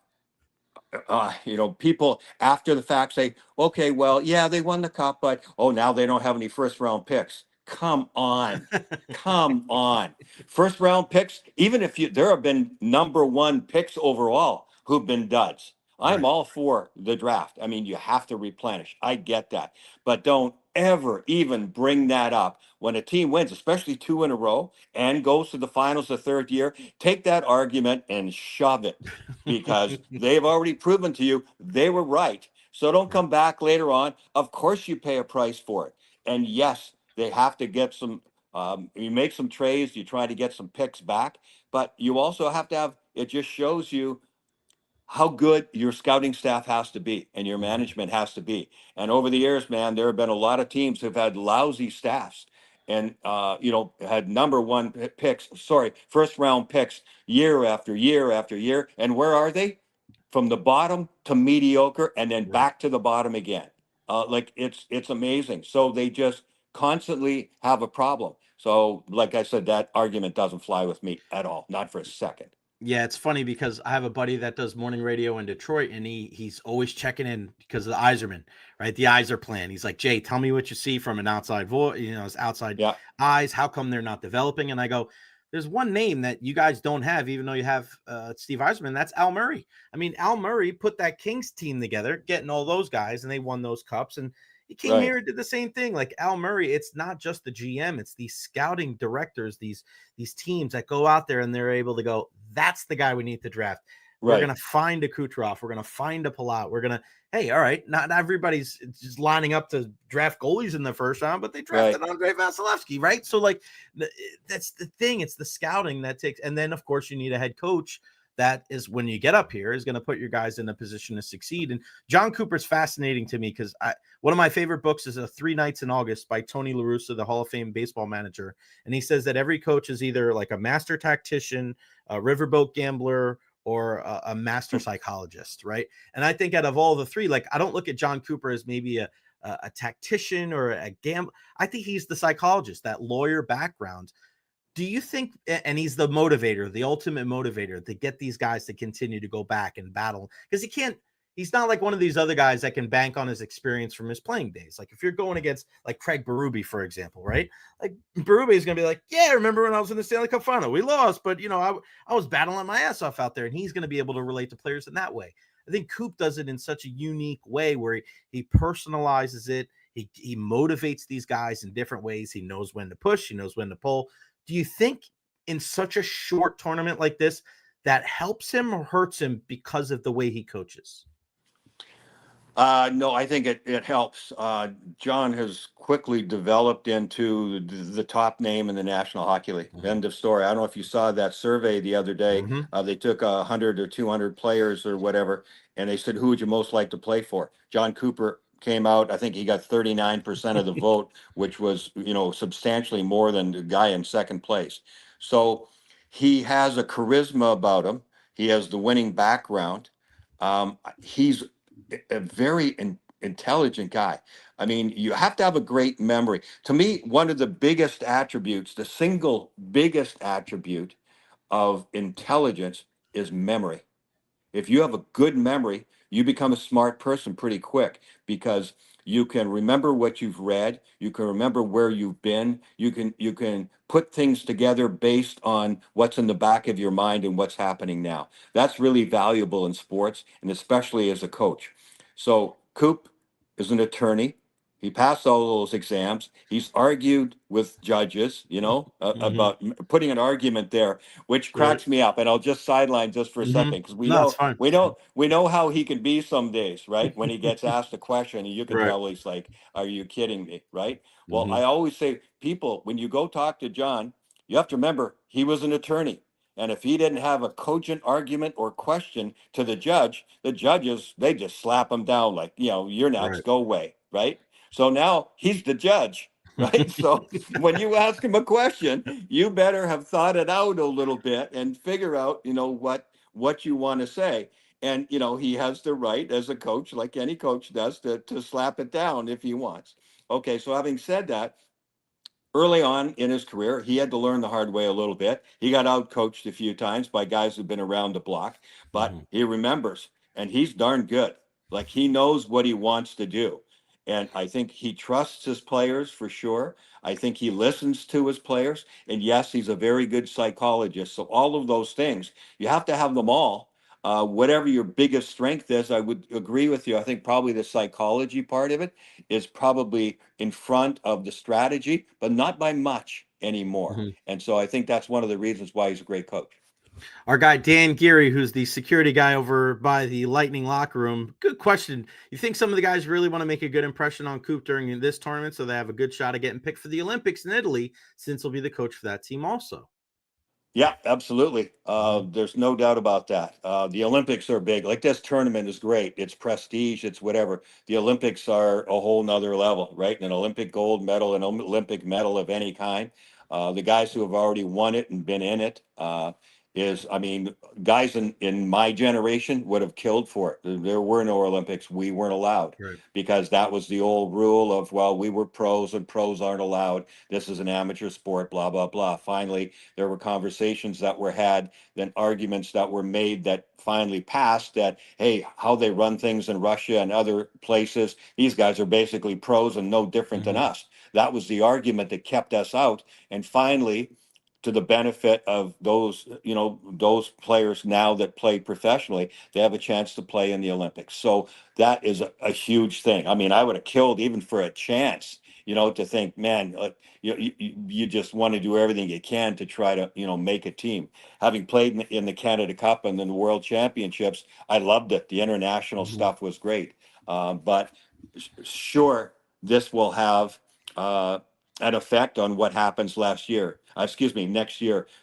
people after the fact say, okay, well, yeah, they won the cup, but now they don't have any first round picks. Come on. Come on. First round picks, even if there have been number one picks overall who've been duds. I'm Right. all for the draft. I mean, you have to replenish. I get that. But don't ever even bring that up when a team wins, especially 2 in a row, and goes to the finals the third year. Take that argument and shove it, because they've already proven to you they were right. So don't come back later on. Of course, you pay a price for it. And yes, they have to get some, you make some trades, you try to get some picks back, but you also have to have, it just shows you how good your scouting staff has to be and your management has to be. And over the years, man, there have been a lot of teams who've had lousy staffs and, had number one picks, first round picks year after year after year. And where are they? From the bottom to mediocre and then Right. back to the bottom again. It's amazing. So they just constantly have a problem. So, like I said, that argument doesn't fly with me at all, not for a second. Yeah, it's funny because I have a buddy that does morning radio in Detroit, and he's always checking in because of the Iserman, right? The Iser plan. He's like, Jay, tell me what you see from an outside voice, his outside Yeah, eyes. How come they're not developing? And I go, there's one name that you guys don't have, even though you have Steve Yzerman. That's Al Murray. I mean, Al Murray put that Kings team together, getting all those guys, and they won those cups. And he came right. here and did the same thing. Like Al Murray, it's not just the GM; it's these scouting directors, these teams that go out there and they're able to go, that's the guy we need to draft. We're Right. going to find a Kucherov. We're going to find a Palat. We're going to, hey, all right, not everybody's just lining up to draft goalies in the first round, but they drafted Andrei Vasilevsky, right? So, like, that's the thing. It's the scouting that takes, and then, of course, you need a head coach that is, when you get up here, is going to put your guys in a position to succeed. And John Cooper's fascinating to me because one of my favorite books is 3 Nights in August by Tony La Russa, the Hall of Fame baseball manager. And he says that every coach is either like a master tactician, a riverboat gambler, or a master psychologist, right? And I think out of all the three, like, I don't look at John Cooper as maybe a tactician or a gambler. I think he's the psychologist, that lawyer background. Do you think, and he's the motivator, the ultimate motivator to get these guys to continue to go back and battle? Because he's not like one of these other guys that can bank on his experience from his playing days. Like if you're going against like Craig Berube, for example, right? Like Berube is going to be like, yeah, remember when I was in the Stanley Cup final? We lost, but I was battling my ass off out there, and he's going to be able to relate to players in that way. I think Coop does it in such a unique way where he personalizes it. He motivates these guys in different ways. He knows when to push. He knows when to pull. Do you think in such a short tournament like this that helps him or hurts him because of the way he coaches? No, I think it helps. John has quickly developed into the top name in the National Hockey League. Mm-hmm. End of story. I don't know if you saw that survey the other day. Mm-hmm. They took 100 or 200 players or whatever, and they said, who would you most like to play for? John Cooper came out. I think he got 39% of the vote, which was, substantially more than the guy in second place. So he has a charisma about him. He has the winning background. He's a very intelligent guy. I mean, you have to have a great memory. To me, one of the biggest attributes, the single biggest attribute of intelligence is memory. If you have a good memory, you become a smart person pretty quick because you can remember what you've read, you can remember where you've been, you can put things together based on what's in the back of your mind and what's happening now. That's really valuable in sports and especially as a coach. So Coop is an attorney. He passed all those exams. He's argued with judges, about putting an argument there, which cracks me up. And I'll just sideline just for a second because we No, it's fine. we know how he can be some days, right? When he gets asked a question, and you can Right. tell he's like, "Are you kidding me?" Right? Well, I always say, people, when you go talk to John, you have to remember he was an attorney. And if he didn't have a cogent argument or question to the judges, they just slap him down like, you're next, Right. go away, right? So now he's the judge, right? So when you ask him a question, you better have thought it out a little bit and figure out, what you want to say. And, he has the right as a coach, like any coach does, to slap it down if he wants. Okay, so having said that, early on in his career, he had to learn the hard way a little bit. He got out coached a few times by guys who've been around the block, but he remembers, and he's darn good. Like, he knows what he wants to do. And I think he trusts his players for sure. I think he listens to his players. And yes, he's a very good psychologist. So all of those things, you have to have them all. Whatever your biggest strength is, I would agree with you. I think probably the psychology part of it is probably in front of the strategy, but not by much anymore. And so I think that's one of the reasons why he's a great coach. Our guy Dan Geary, who's the security guy over by the Lightning locker room. Good question. You think some of the guys really want to make a good impression on Coop during this tournament so they have a good shot at getting picked for the Olympics in Italy, since he'll be the coach for that team also? Yeah, absolutely. There's no doubt about that. The Olympics are big. Like, this tournament is great. It's prestige. It's whatever. The Olympics are a whole nother level, right? An Olympic gold medal, an Olympic medal of any kind. The guys who have already won it and been in it I mean, guys in my generation would have killed for it. There were no Olympics. We weren't allowed because that was the old rule of, well, we were pros and pros aren't allowed. This is an amateur sport, blah, blah, blah. Finally, there were conversations that were had, then arguments that were made that finally passed that, hey, how they run things in Russia and other places, these guys are basically pros and no different than us. That was the argument that kept us out. And finally, to the benefit of those, those players now that play professionally, they have a chance to play in the Olympics. So that is a huge thing. I mean, I would have killed even for a chance, to think, man, you just want to do everything you can to try to, make a team. Having played in the Canada Cup and then the World Championships, I loved it. The international stuff was great. But sure, this will have an effect on what happens next year,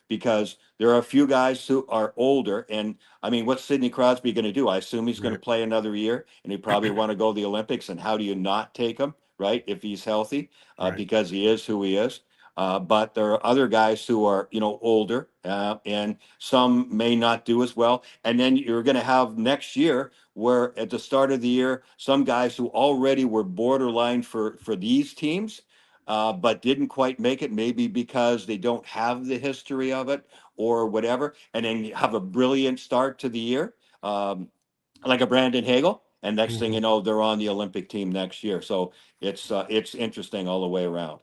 because there are a few guys who are older. And I mean, what's Sidney Crosby going to do? I assume he's going to play another year, and he probably want to go to the Olympics. And how do you not take him, right, if he's healthy, because he is who he is. But there are other guys who are, older, and some may not do as well. And then you're going to have next year where at the start of the year, some guys who already were borderline for these teams, but didn't quite make it, maybe because they don't have the history of it or whatever. And then you have a brilliant start to the year, like a Brandon Hagel. And next thing you know, they're on the Olympic team next year. So it's interesting all the way around.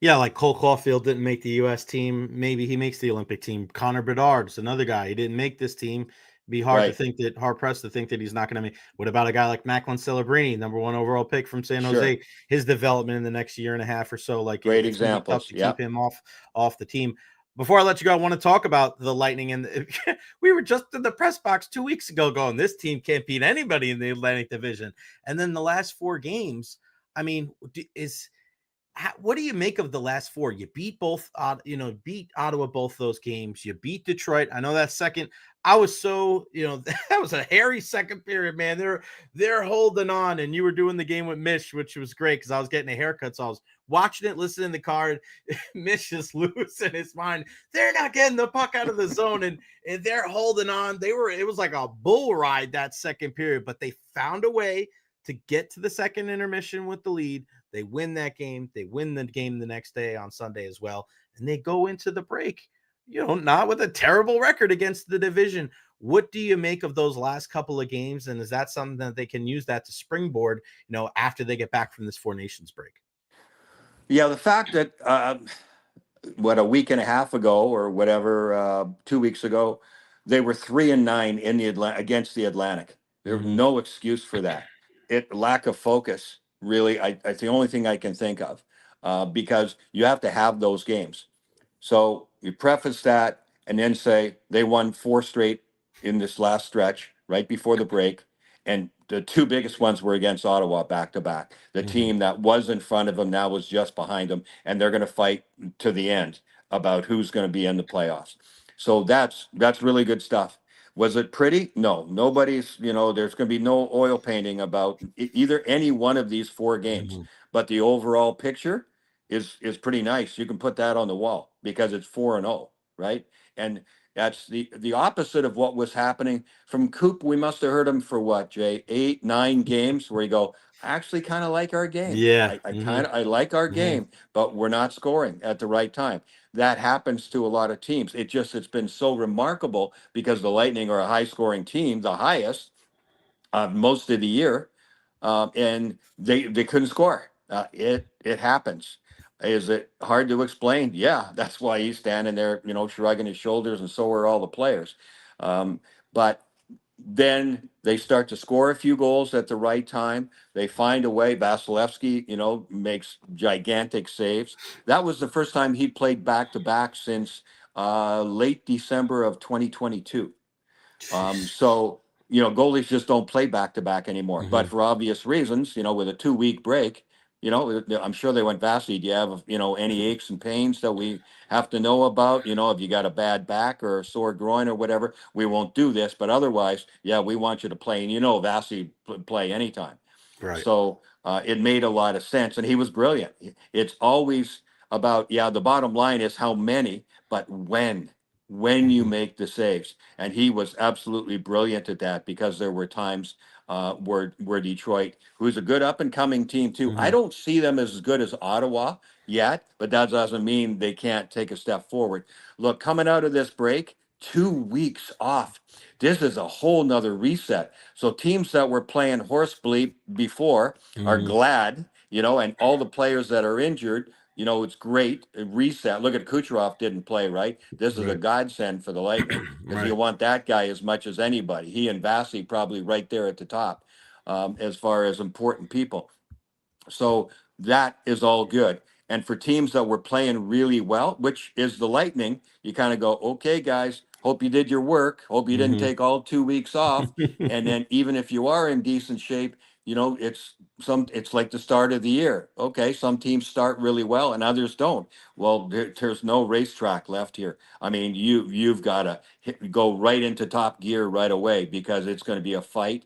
Yeah, like Cole Caulfield didn't make the U.S. team. Maybe he makes the Olympic team. Connor Bedard's another guy. He didn't make this team. Be hard pressed to think that he's not going to make. What about a guy like Macklin Celebrini, number 1 overall pick from San Jose? His development in the next year and a half or so, like, great it's examples. Tough to keep him off the team. Before I let you go, I want to talk about the Lightning. And we were just in the press box 2 weeks ago going, this team can't beat anybody in the Atlantic Division. And then the last 4 games, I mean, what do you make of the last 4? You beat beat Ottawa both those games. You beat Detroit. I know that second. I was so, that was a hairy second period, man. They're holding on, and you were doing the game with Mish, which was great because I was getting a haircut, so I was watching it, listening to the card. Mish is losing his mind. They're not getting the puck out of the zone, and they're holding on. It was like a bull ride that second period, but they found a way to get to the second intermission with the lead. They win that game. They win the game the next day on Sunday as well. And they go into the break, not with a terrible record against the division. What do you make of those last couple of games? And is that something that they can use that to springboard, after they get back from this 4 Nations break? Yeah, the fact that, a week and a half ago or whatever, 2 weeks ago, they were 3-9 in against the Atlantic. There's no excuse for that. Lack of focus, really. It's the only thing I can think of, because you have to have those games. So you preface that and then say they won 4 straight in this last stretch right before the break. And the 2 biggest ones were against Ottawa back to back. The team that was in front of them now was just behind them, and they're going to fight to the end about who's going to be in the playoffs. So that's really good stuff. Was it pretty? No, nobody's, there's going to be no oil painting about either any one of these 4 games, but the overall picture is pretty nice. You can put that on the wall because it's 4-0, right? And That's the opposite of what was happening from Coop. We must have heard him for what, Jay, 8, 9 games where you go, I actually kind of like our game. Yeah. I like our game, but we're not scoring at the right time. That happens to a lot of teams. It's been so remarkable because the Lightning are a high scoring team, the highest most of the year, and they couldn't score. It happens. Is it hard to explain? Yeah, that's why he's standing there, shrugging his shoulders, and so are all the players. But then they start to score a few goals at the right time. They find a way. Vasilevsky, makes gigantic saves. That was the first time he played back to back since late December of 2022. So, goalies just don't play back to back anymore. But for obvious reasons, with a 2-week break, I'm sure they went, Vasi, do you have, any aches and pains that we have to know about? If you got a bad back or a sore groin or whatever, we won't do this. But otherwise, yeah, we want you to play. And Vasi play anytime. Right. So it made a lot of sense. And he was brilliant. It's always about, the bottom line is how many, but when you make the saves. And he was absolutely brilliant at that because there were times where Detroit, who's a good up and coming team too. I don't see them as good as Ottawa yet, but that doesn't mean they can't take a step forward. Look, coming out of this break, 2 weeks off. This is a whole nother reset. So teams that were playing horse bleep before are glad, and all the players that are injured, it's great. A reset. Look at Kucherov didn't play, right? This is a godsend for the Lightning because you want that guy as much as anybody. He and Vasi probably right there at the top as far as important people. So that is all good. And for teams that were playing really well, which is the Lightning, you kind of go, okay, guys, hope you did your work. Hope you didn't take all 2 weeks off. And then even if you are in decent shape, it's like the start of the year. Okay, some teams start really well and others don't. Well, there's no racetrack left here. I mean, you've got to go right into top gear right away because it's going to be a fight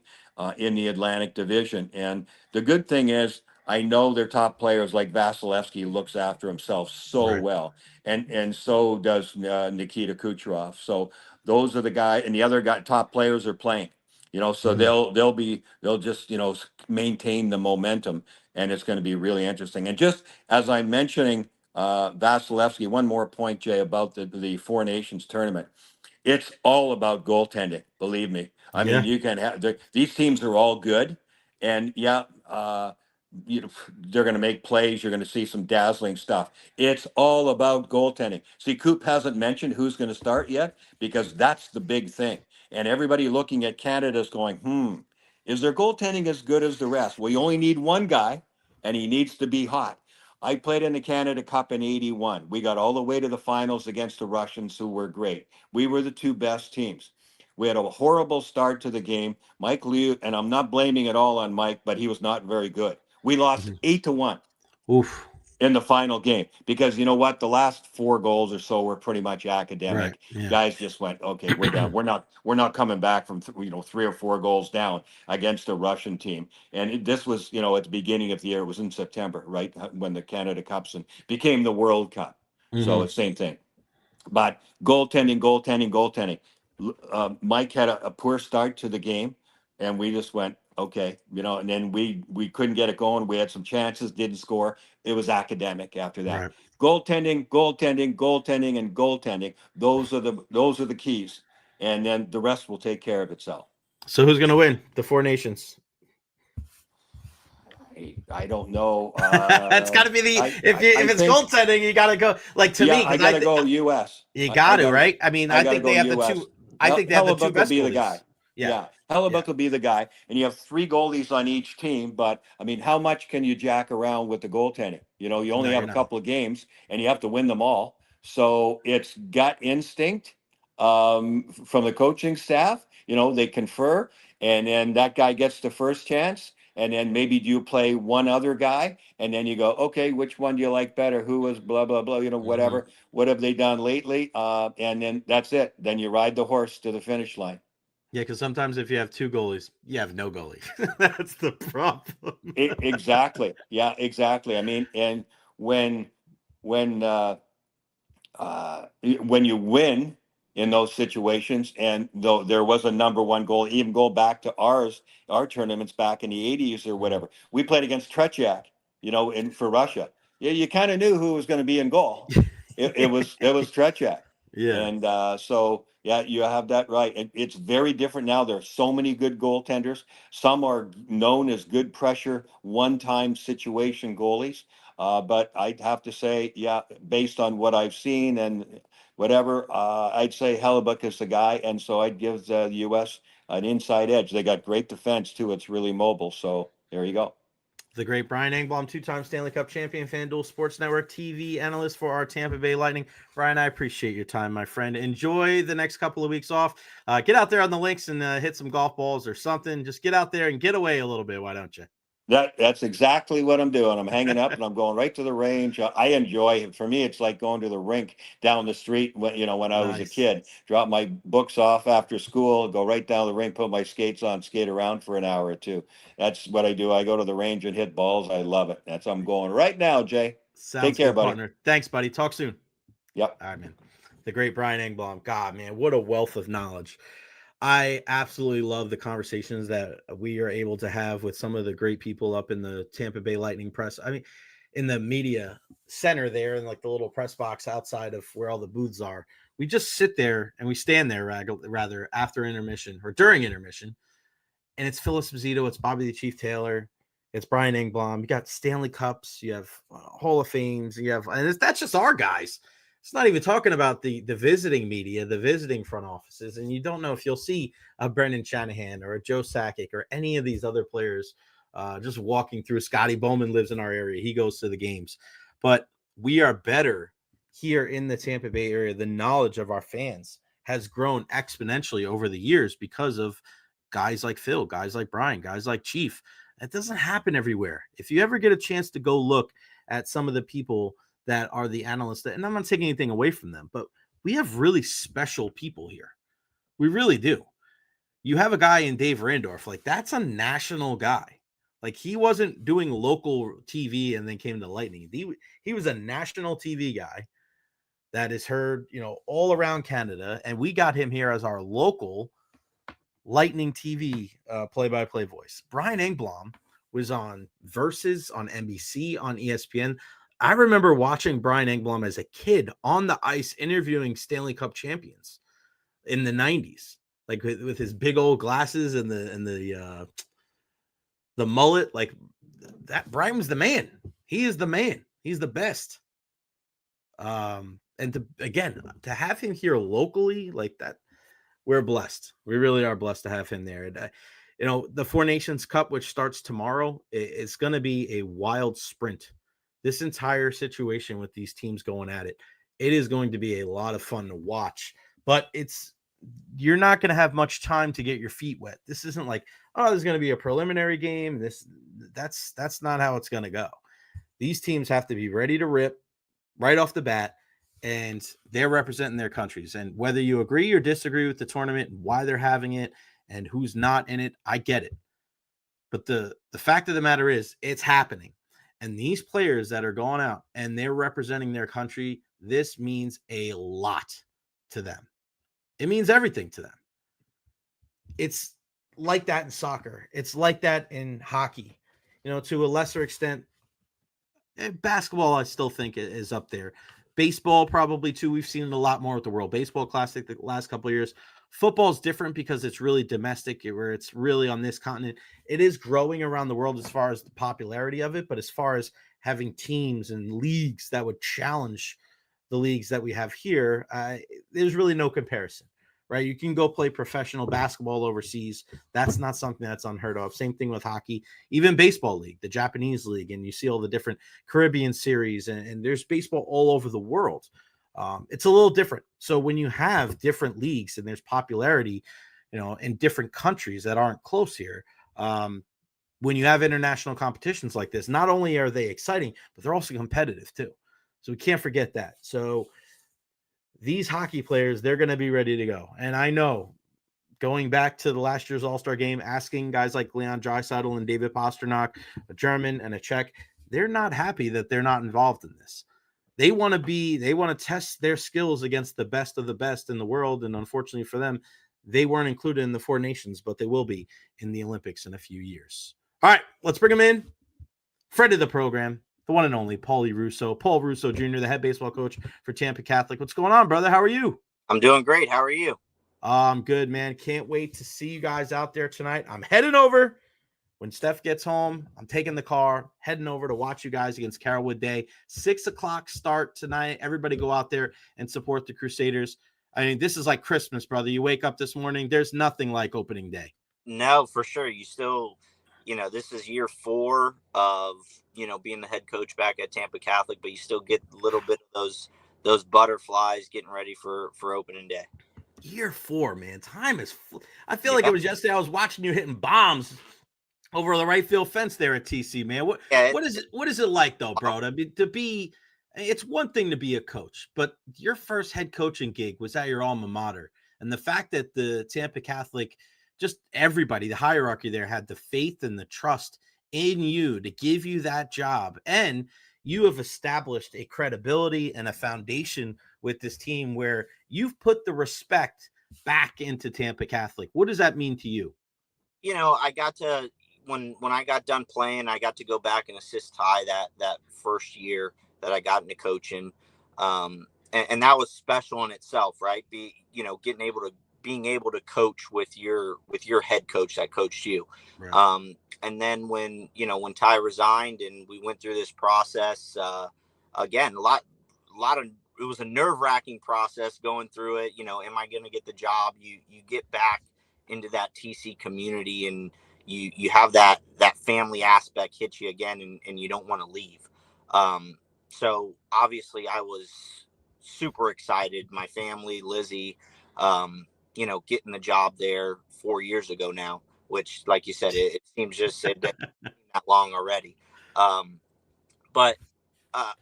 in the Atlantic Division. And the good thing is, I know their top players like Vasilevsky looks after himself so well, and so does Nikita Kucherov. So those are the guys, and the other top players are playing. So they'll just maintain the momentum, and it's going to be really interesting. And just as I'm mentioning Vasilevsky, one more point, Jay, about the Four Nations tournament. It's all about goaltending. Believe me. I mean, you can have these teams are all good, and they're going to make plays. You're going to see some dazzling stuff. It's all about goaltending. See, Coop hasn't mentioned who's going to start yet because that's the big thing. And everybody looking at Canada is going, is their goaltending as good as the rest? Well, you only need one guy, and he needs to be hot. I played in the Canada Cup in 81. We got all the way to the finals against the Russians, who were great. We were the 2 best teams. We had a horrible start to the game. Mike Liu, and I'm not blaming it all on Mike, but he was not very good. We lost 8-1 in the final game because you know what? The last 4 goals or so were pretty much academic. Guys just went, okay, we're done. We're not coming back from 3 or 4 goals down against a Russian team. And this was at the beginning of the year. It was in September, right, when the Canada Cups became the World Cup. So it's same thing. But goaltending. Mike had a poor start to the game, and we just went, okay, and then we couldn't get it going. We had some chances, didn't score. It was academic after that. Goaltending, and goaltending. Those are the keys, and then the rest will take care of itself. So who's going to win the Four Nations? I don't know. That's got to be if it's goaltending, you got to go me. I got to go U.S. You got to, right? I mean, I think they have the 2. I think they have the 2 best goalies. The guy. Yeah. Hellebuck will be the guy, and you have 3 goalies on each team. But I mean, how much can you jack around with the goaltending? You only have a couple of games, and you have to win them all. So it's gut instinct from the coaching staff. They confer, and then that guy gets the first chance. And then maybe you play one other guy, and then you go, okay, which one do you like better? Who was blah, blah, blah, whatever. What have they done lately? And then that's it. Then you ride the horse to the finish line. Yeah, because sometimes if you have 2 goalies, you have no goalie. That's the problem. Exactly. Yeah, exactly. I mean, and when you win, in those situations. And though there was a number one goal, even go back to our tournaments back in the 80s or whatever, we played against Tretiak, for Russia. Yeah, you kind of knew who was going to be in goal. It was Tretiak. Yeah. And so, yeah, you have that right. It's very different now. There are so many good goaltenders. Some are known as good pressure, one-time situation goalies. But I'd have to say, yeah, based on what I've seen and whatever, I'd say Hellebuck is the guy. And so I'd give the U.S. an inside edge. They got great defense, too. It's really mobile. So there you go. The great Brian Engblom, two-time Stanley Cup champion, FanDuel Sports Network TV analyst for our Tampa Bay Lightning. Brian, I appreciate your time, my friend. Enjoy the next couple of weeks off. Get out there on the links and hit some golf balls or something. Just get out there and get away a little bit. Why don't you? That's exactly what I'm doing. I'm hanging up and I'm going right to the range. I enjoy it. For me, it's like going to the rink down the street when I was a kid. Drop my books off after school, go right down the rink, put my skates on, skate around for an hour or two. That's what I do. I go to the range and hit balls. I love it. That's how I'm going right now, Jay. Sounds Take care, good, buddy. Partner. Thanks, buddy. Talk soon. Yep. All right, man. The great Brian Engblom. God, man, what a wealth of knowledge. I absolutely love the conversations that we are able to have with some of the great people up in the Tampa Bay Lightning press. I mean, in the media center there, in like the little press box outside of where all the booths are. We just sit there and we stand there rather after intermission or during intermission. And it's Phil Esposito, it's Bobby the Chief Taylor, it's Brian Engblom. You got Stanley Cups, you have Hall of Fames, that's just our guys. It's not even talking about the visiting media, the visiting front offices, and you don't know if you'll see a Brendan Shanahan or a Joe Sakic or any of these other players just walking through. Scotty Bowman lives in our area. He goes to the games. But we are better here in the Tampa Bay area. The knowledge of our fans has grown exponentially over the years because of guys like Phil, guys like Brian, guys like Chief. That doesn't happen everywhere. If you ever get a chance to go look at some of the people that are the analysts, and I'm not taking anything away from them, but we have really special people here. We really do. You have a guy in Dave Randorf, like that's a national guy. Like he wasn't doing local TV and then came to Lightning. He was a national TV guy that is heard, all around Canada. And we got him here as our local Lightning TV play-by-play voice. Brian Engblom was on Versus, on NBC, on ESPN. I remember watching Brian Engblom as a kid on the ice interviewing Stanley Cup champions in the 90s, like with his big old glasses and the mullet. Like that, Brian was the man. He is the man. He's the best. And to have him here locally like that, we're blessed. We really are blessed to have him there. And, the Four Nations Cup, which starts tomorrow, it's going to be a wild sprint. This entire situation with these teams going at it is going to be a lot of fun to watch. But you're not going to have much time to get your feet wet. This isn't like, there's going to be a preliminary game. That's not how it's going to go. These teams have to be ready to rip right off the bat, and they're representing their countries. And whether you agree or disagree with the tournament and why they're having it and who's not in it, I get it. But the fact of the matter is it's happening. And these players that are going out and they're representing their country, this means a lot to them. It means everything to them. It's like that in soccer. It's like that in hockey. To a lesser extent, basketball, I still think is up there. Baseball, probably too. We've seen it a lot more with the World Baseball Classic the last couple of years. Football is different because it's really domestic, where it's really on this continent. It is growing around the world as far as the popularity of it, but as far as having teams and leagues that would challenge the leagues that we have here, there's really no comparison, right? You can go play professional basketball overseas. That's not something that's unheard of. Same thing with hockey, even baseball league, the Japanese league, and you see all the different Caribbean series, and there's baseball all over the world. It's a little different. So when you have different leagues and there's popularity, in different countries that aren't close here, when you have international competitions like this, not only are they exciting, but they're also competitive too. So we can't forget that. So these hockey players, they're going to be ready to go. And I know, going back to the last year's All-Star game, asking guys like Leon Draisaitl and David Pastrnak, a German and a Czech, they're not happy that they're not involved in this. they want to test their skills against the best of the best in the world. And unfortunately for them, they weren't included in the Four Nations, but they will be in the Olympics in a few years. All right, let's bring him in. Friend of the program, the one and only Paulie Russo, Paul Russo Jr., the head baseball coach for Tampa Catholic. What's going on, brother? How are you? I'm doing great. How are you? I'm good, man. Can't wait to see you guys out there tonight. I'm heading over. When Steph gets home, I'm taking the car, heading over to watch you guys against Carrollwood Day. 6:00 start tonight. Everybody go out there and support the Crusaders. I mean, this is like Christmas, brother. You wake up this morning, there's nothing like opening day. No, for sure. You still, this is year 4 of, being the head coach back at Tampa Catholic, but you still get a little bit of those butterflies getting ready for opening day. Year 4, man. Time is I feel like it was yesterday. I was watching you hitting bombs over the right field fence there at TC, man. What is it like though, bro? It's one thing to be a coach, but your first head coaching gig was at your alma mater. And the fact that the Tampa Catholic, just everybody, the hierarchy there had the faith and the trust in you to give you that job. And you have established a credibility and a foundation with this team where you've put the respect back into Tampa Catholic. What does that mean to you? I got to, when I got done playing, I got to go back and assist Ty that first year that I got into coaching. And that was special in itself, right? Being able to coach with your head coach that coached you. Right. And then when Ty resigned and we went through this process, again, a lot of, it was a nerve-wracking process going through it. Am I going to get the job? You get back into that TC community and you have that family aspect hit you again and you don't want to leave. So obviously I was super excited. My family, Lizzie, getting the job there 4 years ago now, which, like you said, it seems just that long already. But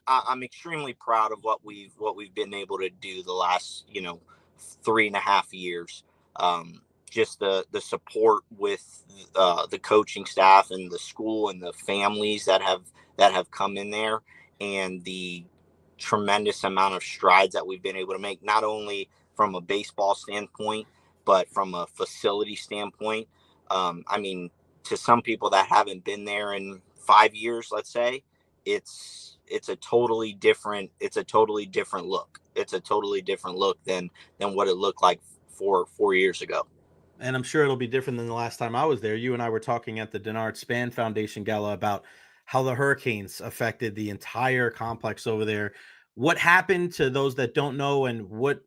I'm extremely proud of what we've been able to do the last 3.5 years. Just the support with the coaching staff and the school and the families that have come in there, and the tremendous amount of strides that we've been able to make, not only from a baseball standpoint, but from a facility standpoint. To some people that haven't been there in 5 years, let's say, it's a totally different look. It's a totally different look than what it looked like 4 years ago. And I'm sure it'll be different than the last time I was there. You and I were talking at the Denard Span Foundation Gala about how the hurricanes affected the entire complex over there. What happened to those that don't know, and what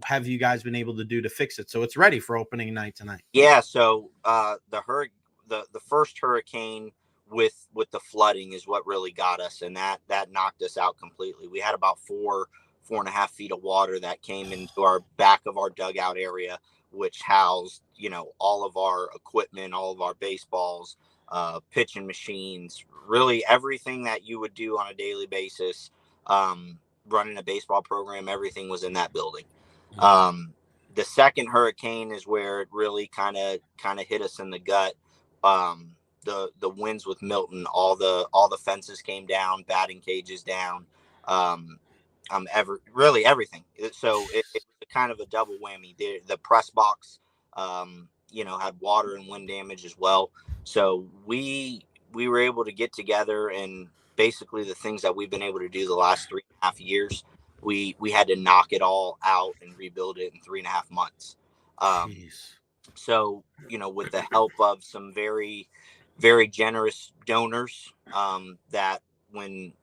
have you guys been able to do to fix it so it's ready for opening night tonight? Yeah, so the first hurricane with the flooding is what really got us, and that knocked us out completely. We had about 4.5 feet of water that came into our back of our dugout area, which housed all of our equipment, all of our baseballs, pitching machines, really everything that you would do on a daily basis. Running a baseball program, everything was in that building. The second hurricane is where it really kind of hit us in the gut. The winds with Milton, all the fences came down, batting cages down, really everything. So it was kind of a double whammy. The press box, had water and wind damage as well. So we were able to get together, and basically the things that we've been able to do the last 3.5 years, we had to knock it all out and rebuild it in 3.5 months. So, with the help of some very, very generous donors, that when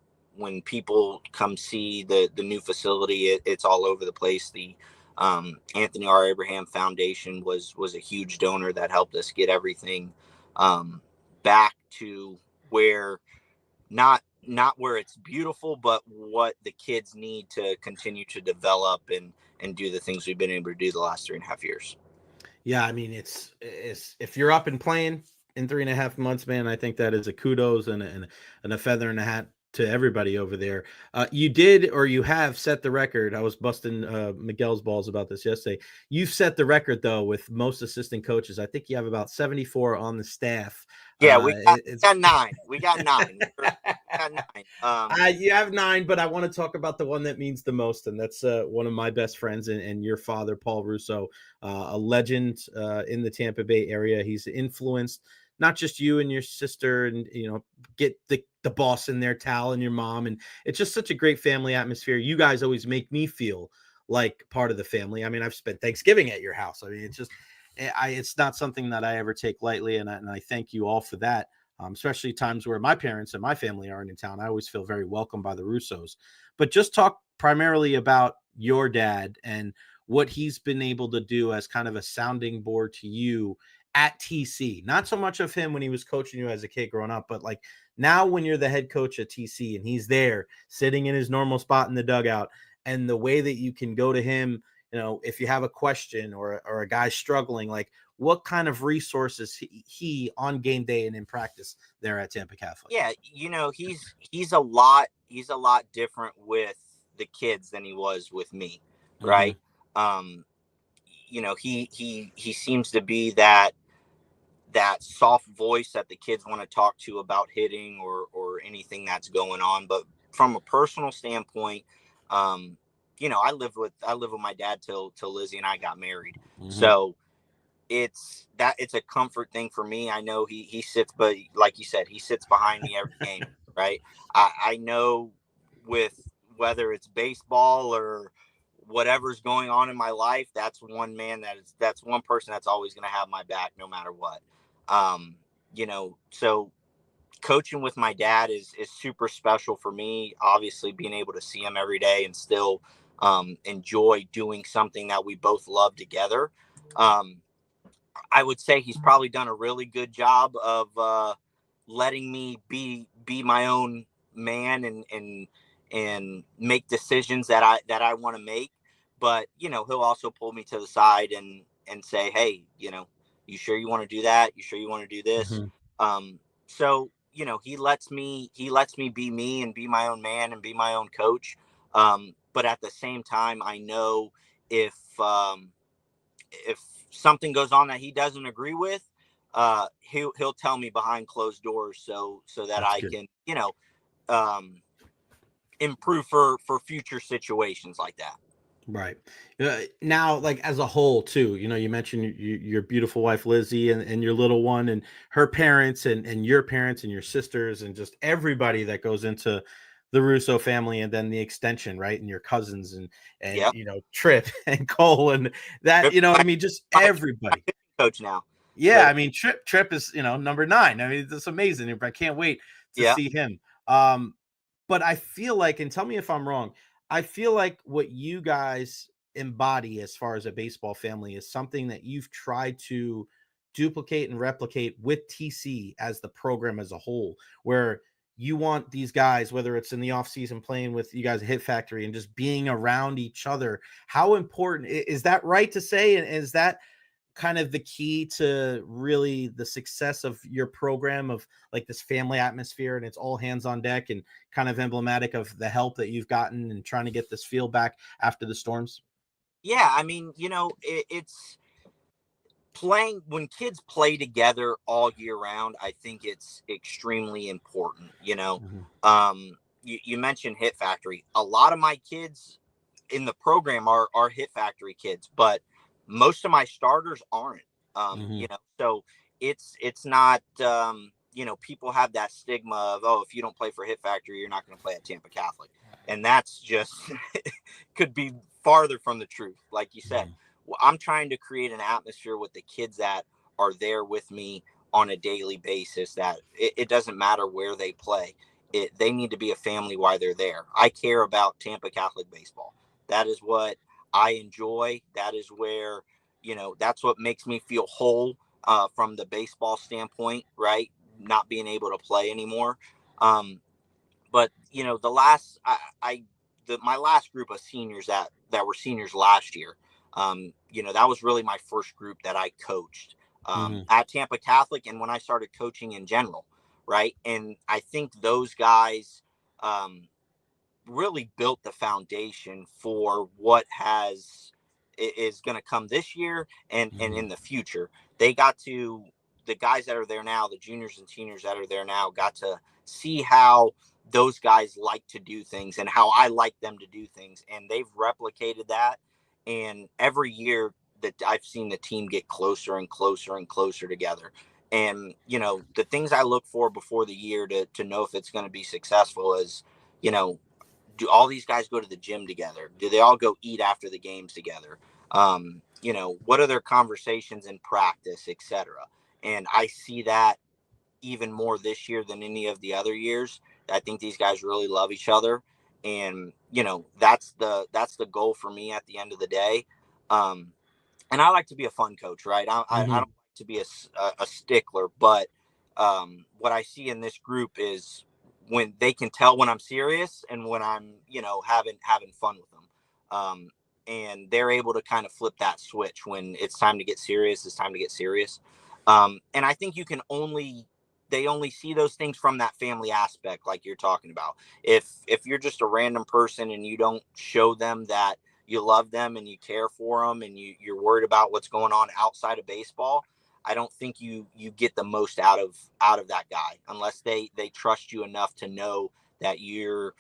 people come see the new facility, it's all over the place. The Anthony R. Abraham Foundation was a huge donor that helped us get everything back to where not where it's beautiful, but what the kids need to continue to develop and do the things we've been able to do the last 3.5 years. Yeah, I mean, it's if you're up and playing in 3.5 months, man, I think that is a kudos and a feather in the hat to everybody over there. You did, or you have set the record. I was busting Miguel's balls about this yesterday. You've set the record though with most assistant coaches. I think you have about 74 on the staff. Yeah, we got 9. We got 9. Got 9. You have 9, but I want to talk about the one that means the most, and that's one of my best friends and your father, Paul Russo, a legend in the Tampa Bay area. He's influenced not just you and your sister, and get the boss in there, Tal, and your mom, and it's just such a great family atmosphere. You guys always make me feel like part of the family. I mean, I've spent Thanksgiving at your house. I mean, it's just it's not something that I ever take lightly, and I thank you all for that. Especially times where my parents and my family aren't in town. I always feel very welcome by the Russos. But just talk primarily about your dad and what he's been able to do as kind of a sounding board to you at TC. Not so much of him when he was coaching you as a kid growing up, but like now when you're the head coach at TC and he's there sitting in his normal spot in the dugout, and the way that you can go to him, if you have a question or a guy struggling, like what kind of resources he on game day and in practice there at Tampa Catholic? Yeah, he's a lot different with the kids than he was with me, right? He seems to be that soft voice that the kids want to talk to about hitting or anything that's going on. But from a personal standpoint, I lived with my dad till Lizzie and I got married. So it's a comfort thing for me. I know he sits, but like you said, he sits behind me every game, right? I know with whether it's baseball or whatever's going on in my life, that's one man that's one person that's always going to have my back no matter what. So coaching with my dad is super special for me. Obviously being able to see him every day and still enjoy doing something that we both love together. I would say he's probably done a really good job of letting me be my own man and make decisions that I want to make. But he'll also pull me to the side and say, hey, you sure you want to do that? You sure you want to do this? So he lets me be me and be my own man and be my own coach. But at the same time, I know if something goes on that he doesn't agree with, he'll tell me behind closed doors so that that's I good. Can improve for future situations like that. Right. Now, like as a whole too, you mentioned your beautiful wife, Lizzie, and your little one and her parents and your parents and your sisters and just everybody that goes into the Russo family, and then the extension, right? And your cousins and yep. Tripp and Cole and that, I mean, just everybody. Coach now. Yeah. So. I mean, Tripp is, number 9. I mean, it's amazing. I can't wait to see him. But I feel like, and tell me if I'm wrong, I feel like what you guys embody as far as a baseball family is something that you've tried to duplicate and replicate with TC as the program as a whole, where you want these guys, whether it's in the off season playing with you guys at Hit Factory and just being around each other. How important is that, right to say? And is that kind of the key to really the success of your program, of like this family atmosphere, and it's all hands on deck and kind of emblematic of the help that you've gotten and trying to get this feel back after the storms? Yeah. I mean, it's playing when kids play together all year round. I think it's extremely important. You mentioned Hit Factory. A lot of my kids in the program are Hit Factory kids, but most of my starters aren't, so it's not, people have that stigma of, oh, if you don't play for Hit Factory, you're not going to play at Tampa Catholic. And that's just could be farther from the truth. Like you said, I'm trying to create an atmosphere with the kids that are there with me on a daily basis, that it doesn't matter where they play. They need to be a family while they're there. I care about Tampa Catholic baseball. That is what I enjoy. That is where, that's what makes me feel whole from the baseball standpoint, right? Not being able to play anymore. But, my last group of seniors that were seniors last year, that was really my first group that I coached at Tampa Catholic and when I started coaching in general, right? And I think those guys really built the foundation for what is going to come this year and in the future. The guys that are there now, the juniors and seniors that are there now, got to see how those guys like to do things and how I like them to do things. And they've replicated that. And every year that I've seen the team get closer and closer and closer together. And, the things I look for before the year to know if it's going to be successful is, do all these guys go to the gym together? Do they all go eat after the games together? What are their conversations in practice, etc. And I see that even more this year than any of the other years. I think these guys really love each other. And, that's the goal for me at the end of the day. And I like to be a fun coach, right? I don't like to be a stickler, but what I see in this group is when they can tell when I'm serious and when I'm, having fun with them. And they're able to kind of flip that switch when it's time to get serious. It's time to get serious. And I think they only see those things from that family aspect, like you're talking about. If you're just a random person and you don't show them that you love them and you care for them and you're worried about what's going on outside of baseball, I don't think you get the most out of that guy unless they trust you enough to know that you're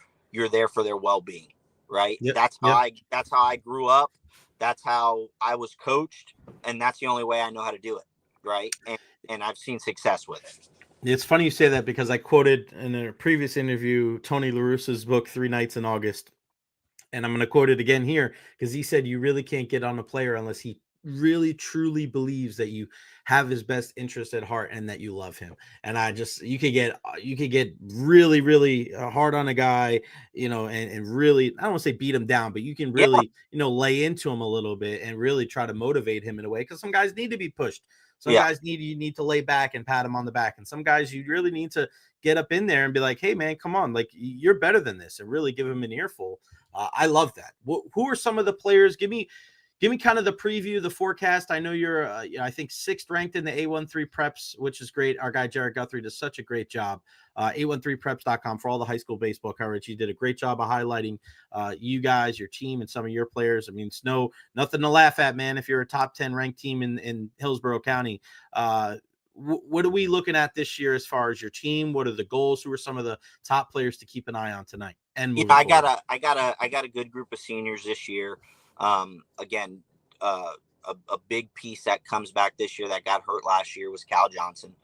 there for their well-being, right? Yep. That's how I grew up. That's how I was coached, and that's the only way I know how to do it, right? And I've seen success with it. It's funny you say that because I quoted in a previous interview Tony La Russa's book 3 Nights in August. And I'm going to quote it again here because he said you really can't get on a player unless he really truly believes that you have his best interest at heart and that you love him. And you could get really, really hard on a guy, and really, I don't want to say beat him down, but you can really, lay into him a little bit and really try to motivate him in a way. Because some guys need to be pushed. Some guys you need to lay back and pat him on the back. And some guys you really need to get up in there and be like, hey man, come on. Like you're better than this, and really give him an earful. I love that. Who are some of the players? Give me kind of the preview, the forecast. I know you're, I think 6th ranked in the A13 preps, which is great. Our guy, Jared Guthrie, does such a great job. A13preps.com for all the high school baseball coverage. He did a great job of highlighting you guys, your team, and some of your players. I mean, it's nothing to laugh at, man. If you're a top 10 ranked team in Hillsborough County, what are we looking at this year as far as your team? What are the goals? Who are some of the top players to keep an eye on tonight? And I got a good group of seniors this year. Again, a big piece that comes back this year that got hurt last year was Cal Johnson.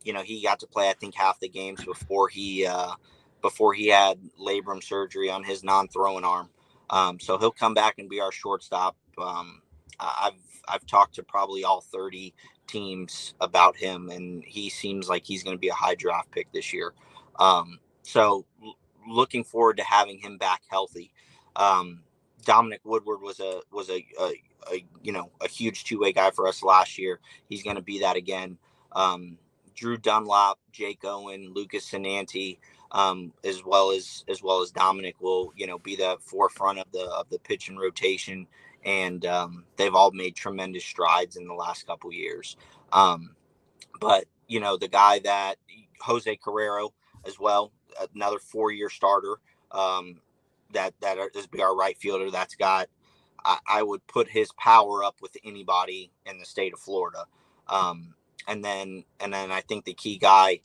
He got to play, I think, half the games before he had labrum surgery on his non-throwing arm. So he'll come back and be our shortstop. I've talked to probably all 30 teams about him, and he seems like he's going to be a high draft pick this year. So looking forward to having him back healthy. Dominic Woodward was a huge two-way guy for us last year. He's going to be that again. Drew Dunlop, Jake Owen, Lucas Sinanti, as well as Dominic will, be the forefront of the pitching rotation. And they've all made tremendous strides in the last couple years. But the guy that Jose Carrero as well, another 4-year starter, that is our right fielder. That's got, I would put his power up with anybody in the state of Florida. And then I think the key guy,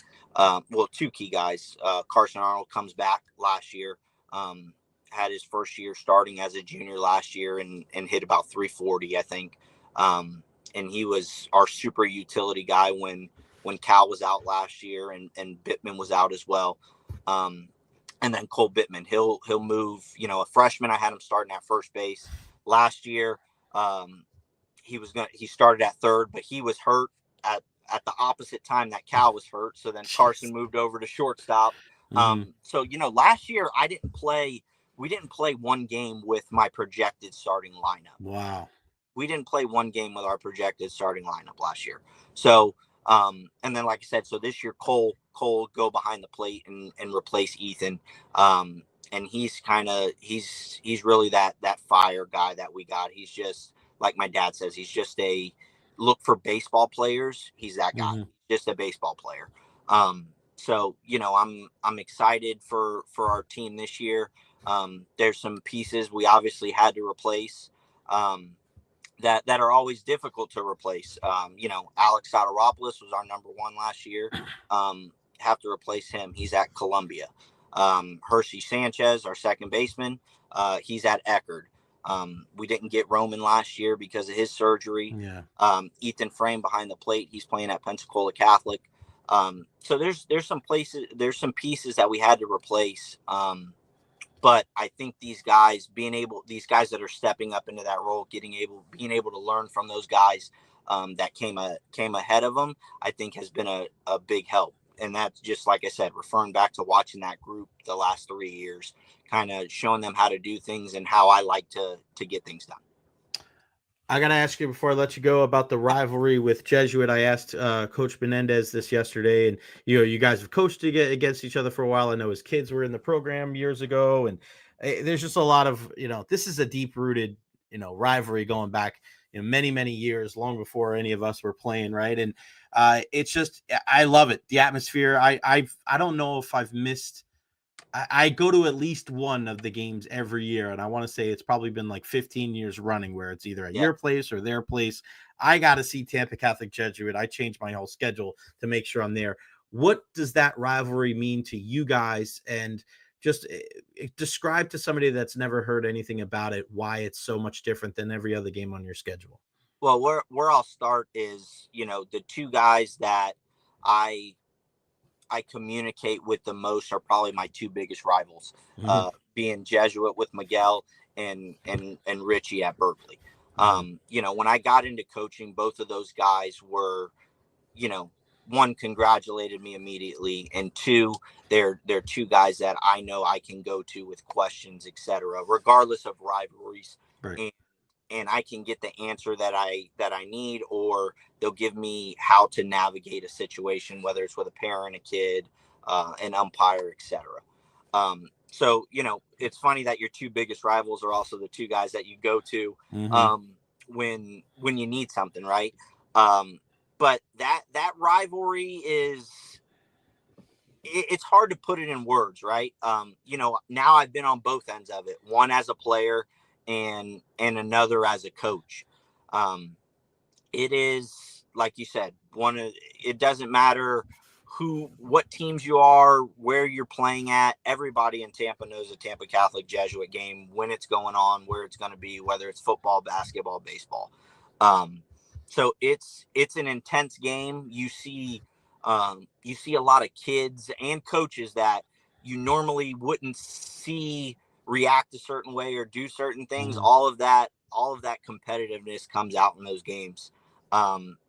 two key guys, Carson Arnold comes back last year, had his first year starting as a junior last year and hit about 340, I think. And he was our super utility guy when Cal was out last year and Bittman was out as well. And then Cole Bittman, he'll move, a freshman. I had him starting at first base last year. He started at third, but he was hurt at the opposite time that Cal was hurt. So then Carson moved over to shortstop. So, last year we didn't play one game with my projected starting lineup. Wow. We didn't play one game with our projected starting lineup last year. So, and then, like I said, so this year, Cole go behind the plate and replace Ethan. And he's really that fire guy that we got. He's just, like my dad says, he's just a look for baseball players. He's that guy, just a baseball player. So, I'm excited for our team this year. There's some pieces we obviously had to replace that are always difficult to replace. Alex Soteropoulos was our number one last year. Have to replace him. He's at Columbia. Hershey Sanchez, our second baseman, he's at Eckerd. We didn't get Roman last year because of his surgery. Yeah. Ethan Frame behind the plate, he's playing at Pensacola Catholic. So there's some pieces that we had to replace. But I think these guys that are stepping up into that role, being able to learn from those guys that came ahead of them, I think has been a big help. And that's just, like I said, referring back to watching that group the last 3 years, kind of showing them how to do things and how I like to get things done. I got to ask you before I let you go about the rivalry with Jesuit. I asked Coach Menendez this yesterday, and you guys have coached against each other for a while. I know his kids were in the program years ago, and there's just a lot of, this is a deep-rooted, rivalry going back, many, many years, long before any of us were playing, right? And it's just, I love it. The atmosphere. I don't know if I've missed. I go to at least one of the games every year, and I want to say it's probably been like 15 years running where it's either at your place or their place. I got to see Tampa Catholic Jesuit. I changed my whole schedule to make sure I'm there. What does that rivalry mean to you guys? And just describe to somebody that's never heard anything about it why it's so much different than every other game on your schedule. Well, where I'll start is, the two guys that I communicate with the most are probably my two biggest rivals, being Jesuit with Miguel and Richie at Berkeley. When I got into coaching, both of those guys were, one, congratulated me immediately, and two, they're two guys that I know I can go to with questions, etc., regardless of rivalries. Right. And I can get the answer that I need, or they'll give me how to navigate a situation, whether it's with a parent, a kid, an umpire, etc. So, it's funny that your two biggest rivals are also the two guys that you go to when you need something, right? But that rivalry it's hard to put it in words, right? Now I've been on both ends of it, one as a player and another as a coach. It is, like you said, it doesn't matter what teams you are, where you're playing at. Everybody in Tampa knows a Tampa Catholic Jesuit game, when it's going on, where it's going to be, whether it's football, basketball, baseball. So it's an intense game. You see a lot of kids and coaches that you normally wouldn't see react a certain way or do certain things. All of that competitiveness comes out in those games.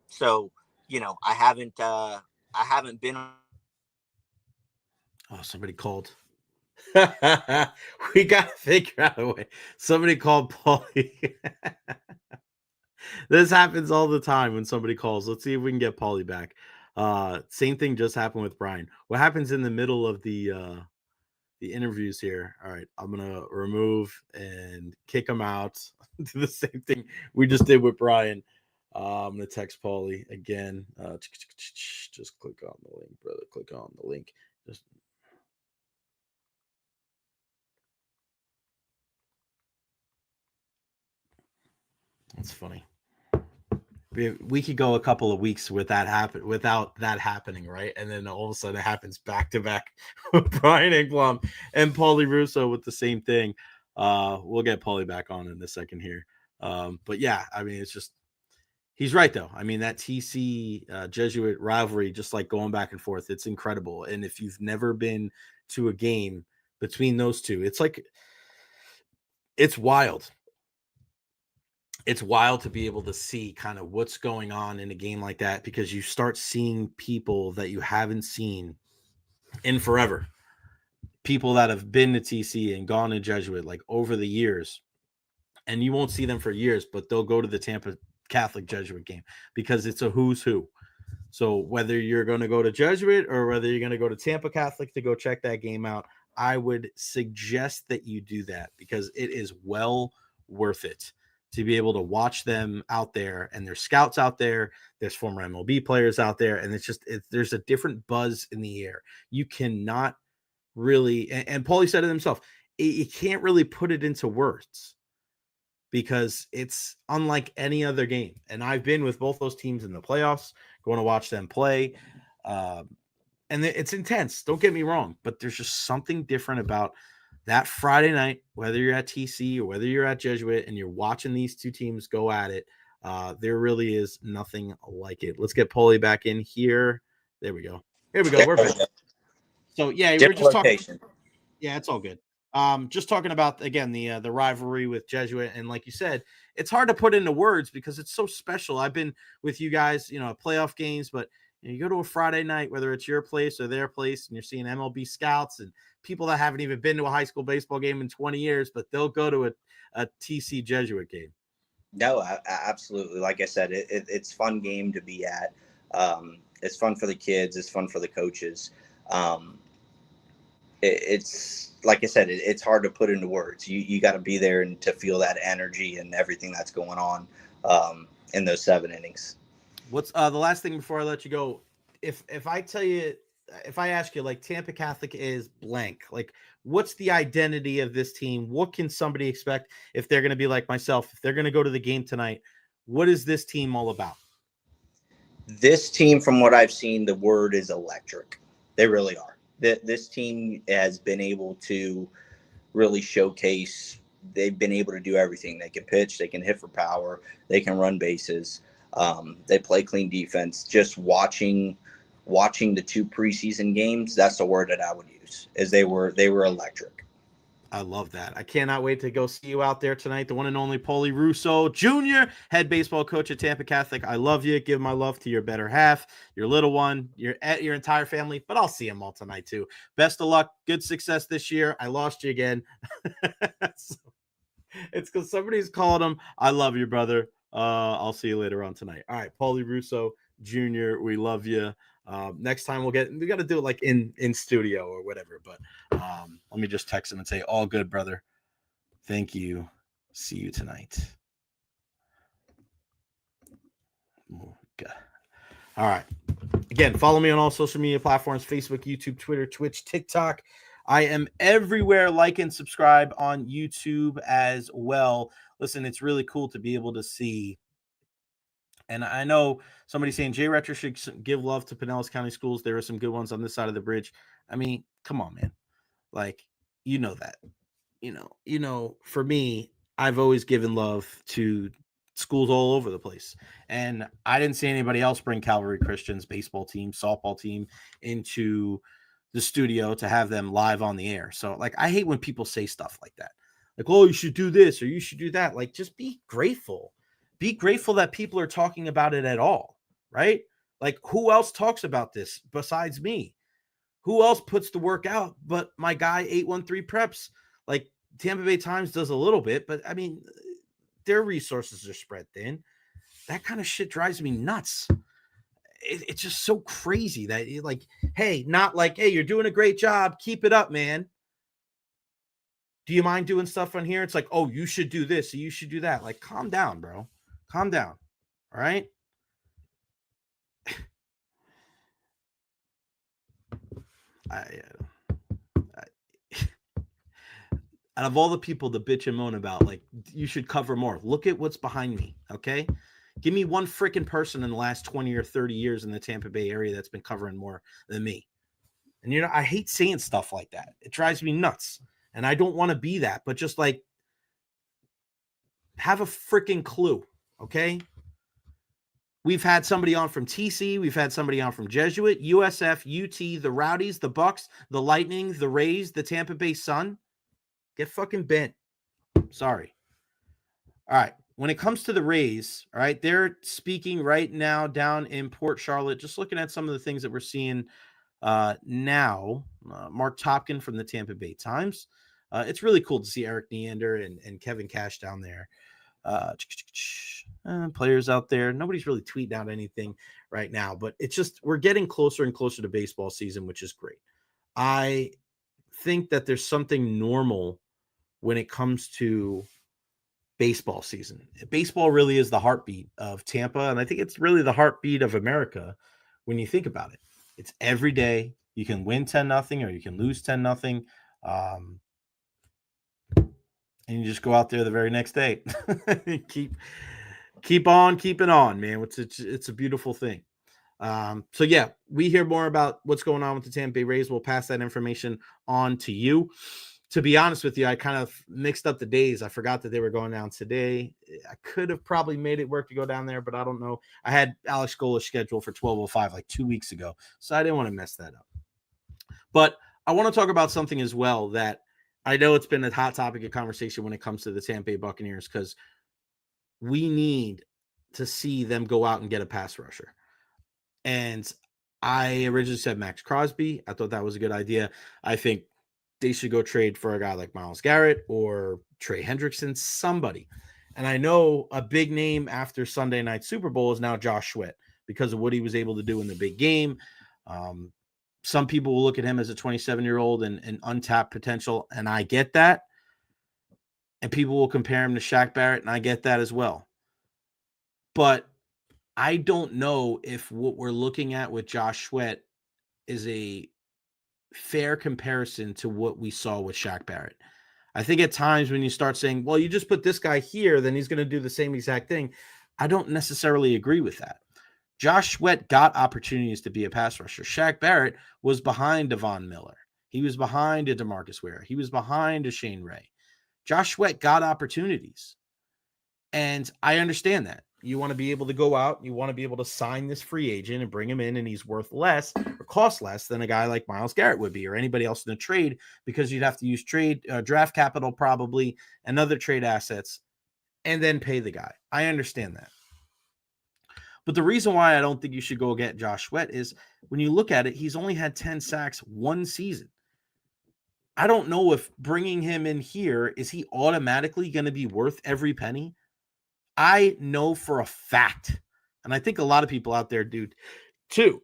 So, I haven't been. Oh, somebody called. We got to figure out a way. Somebody called Paulie. This happens all the time when somebody calls. Let's see if we can get Paulie back. Same thing just happened with Brian. What happens in the middle of the interviews here? All right, I'm gonna remove and kick him out. Do the same thing we just did with Brian. I'm gonna text Paulie again. Just click on the link, brother. Click on the link. That's funny. We could go a couple of weeks without that happening, right? And then all of a sudden it happens back to back with Brian Engblom and Paulie Russo with the same thing. We'll get Paulie back on in a second here. But yeah, I mean, it's just, he's right though. I mean, that TC Jesuit rivalry, just like going back and forth, it's incredible. And if you've never been to a game between those two, it's wild. It's wild to be able to see kind of what's going on in a game like that, because you start seeing people that you haven't seen in forever. People that have been to TC and gone to Jesuit like over the years, and you won't see them for years, but they'll go to the Tampa Catholic Jesuit game because it's a who's who. So whether you're going to go to Jesuit or whether you're going to go to Tampa Catholic to go check that game out, I would suggest that you do that because it is well worth it to be able to watch them out there, and there's scouts out there, there's former MLB players out there, and there's a different buzz in the air. You cannot really, and Paulie said it himself, you can't really put it into words because it's unlike any other game. And I've been with both those teams in the playoffs, going to watch them play. And it's intense. Don't get me wrong, but there's just something different about that Friday night, whether you're at TC or whether you're at Jesuit and you're watching these two teams go at it. There really is nothing like it. Let's get Paulie back in here. There we go. Here we go. We're back. So yeah, we're just talking. Yeah, it's all good. Just talking about, again, the rivalry with Jesuit, and like you said, it's hard to put into words because it's so special. I've been with you guys, at playoff games, but you go to a Friday night, whether it's your place or their place, and you're seeing MLB scouts and people that haven't even been to a high school baseball game in 20 years, but they'll go to a TC Jesuit game. No, absolutely. Like I said, it's a fun game to be at. It's fun for the kids. It's fun for the coaches. It's like I said, it's hard to put into words. You got to be there and to feel that energy and everything that's going on in those 7 innings. What's the last thing before I let you go? If I tell you, if I ask you, like, Tampa Catholic is blank, like, what's the identity of this team? What can somebody expect if they're going to be like myself? If they're going to go to the game tonight, what is this team all about? This team, from what I've seen, the word is electric. They really are. This team has been able to really showcase. They've been able to do everything. They can pitch, they can hit for power, they can run bases. They play clean defense. Just watching the 2 preseason games, that's the word that I would use, is they were electric. I love that. I cannot wait to go see you out there tonight. The one and only Paulie Russo Jr., head baseball coach at Tampa Catholic. I love you. Give my love to your better half, your little one, your entire family, but I'll see them all tonight too. Best of luck. Good success this year. I lost you again. So, it's because somebody's calling him. I love you, brother. I'll see you later on tonight. All right, Paulie Russo Jr., we love you. Next time we got to do it like in studio or whatever, but let me just text him and say, all good, brother. Thank you. See you tonight. Oh, God. All right. Again, follow me on all social media platforms: Facebook, YouTube, Twitter, Twitch, TikTok. I am everywhere. Like and subscribe on YouTube as well. Listen, it's really cool to be able to see. And I know somebody's saying Jay Recher should give love to Pinellas County schools. There are some good ones on this side of the bridge. I mean, come on, man. Like, you know that. For me, I've always given love to schools all over the place. And I didn't see anybody else bring Calvary Christian's baseball team, softball team into the studio to have them live on the air. So, like, I hate when people say stuff like that. Like, oh, you should do this or you should do that. Like, just be grateful. Be grateful that people are talking about it at all, right? Like, who else talks about this besides me? Who else puts the work out but my guy 813 Preps? Like, Tampa Bay Times does a little bit, but I mean, their resources are spread thin. That kind of shit drives me nuts. It's just so crazy that you're like, hey, not like, hey, you're doing a great job. Keep it up, man. Do you mind doing stuff on here? It's like, oh, you should do this. You should do that. Like, calm down, bro. Calm down. All right. Out of all the people to bitch and moan about, like, you should cover more. Look at what's behind me. Okay. Give me one freaking person in the last 20 or 30 years in the Tampa Bay area that's been covering more than me. And, I hate saying stuff like that. It drives me nuts. And I don't want to be that, but just like, have a freaking clue. Okay. We've had somebody on from TC. We've had somebody on from Jesuit, USF, UT, the Rowdies, the Bucks, the Lightning, the Rays, the Tampa Bay Sun. Get fucking bent. Sorry. All right. When it comes to the Rays, all right, they're speaking right now down in Port Charlotte. Just looking at some of the things that we're seeing now. Mark Topkin from the Tampa Bay Times. It's really cool to see Eric Neander and Kevin Cash down there. Players out there. Nobody's really tweeting out anything right now, but it's just, we're getting closer and closer to baseball season, which is great. I think that there's something normal when it comes to baseball season. Baseball really is the heartbeat of Tampa, and I think it's really the heartbeat of America when you think about it. It's every day. You can win 10-0 or you can lose 10-0. And you just go out there the very next day. keep on keeping on, man. It's a beautiful thing. So yeah, we hear more about what's going on with the Tampa Bay Rays. We'll pass that information on to you. To be honest with you, I kind of mixed up the days. I forgot that they were going down today. I could have probably made it work to go down there, but I don't know. I had Alex Golesh scheduled for 12:05 like 2 weeks ago, so I didn't want to mess that up. But I want to talk about something as well that I know it's been a hot topic of conversation when it comes to the Tampa Bay Buccaneers, because we need to see them go out and get a pass rusher. And I originally said Max Crosby. I thought that was a good idea. I think they should go trade for a guy like Myles Garrett or Trey Hendrickson, somebody. And I know a big name after Sunday night Super Bowl is now Josh Sweat because of what he was able to do in the big game. Some people will look at him as a 27-year-old and untapped potential, and I get that. And people will compare him to Shaq Barrett, and I get that as well. But I don't know if what we're looking at with Josh Sweat is a fair comparison to what we saw with Shaq Barrett. I think at times when you start saying, well, you just put this guy here, then he's going to do the same exact thing. I don't necessarily agree with that. Josh Sweat got opportunities to be a pass rusher. Shaq Barrett was behind Devon Miller. He was behind a DeMarcus Ware. He was behind a Shane Ray. Josh Sweat got opportunities. And I understand that. You want to be able to go out, you want to be able to sign this free agent and bring him in, and he's worth less or cost less than a guy like Myles Garrett would be or anybody else in the trade, because you'd have to use draft capital probably and other trade assets and then pay the guy. I understand that. But the reason why I don't think you should go get Josh Sweat is when you look at it, he's only had 10 sacks one season. I don't know if bringing him in here, is he automatically going to be worth every penny? I know for a fact, and I think a lot of people out there do too,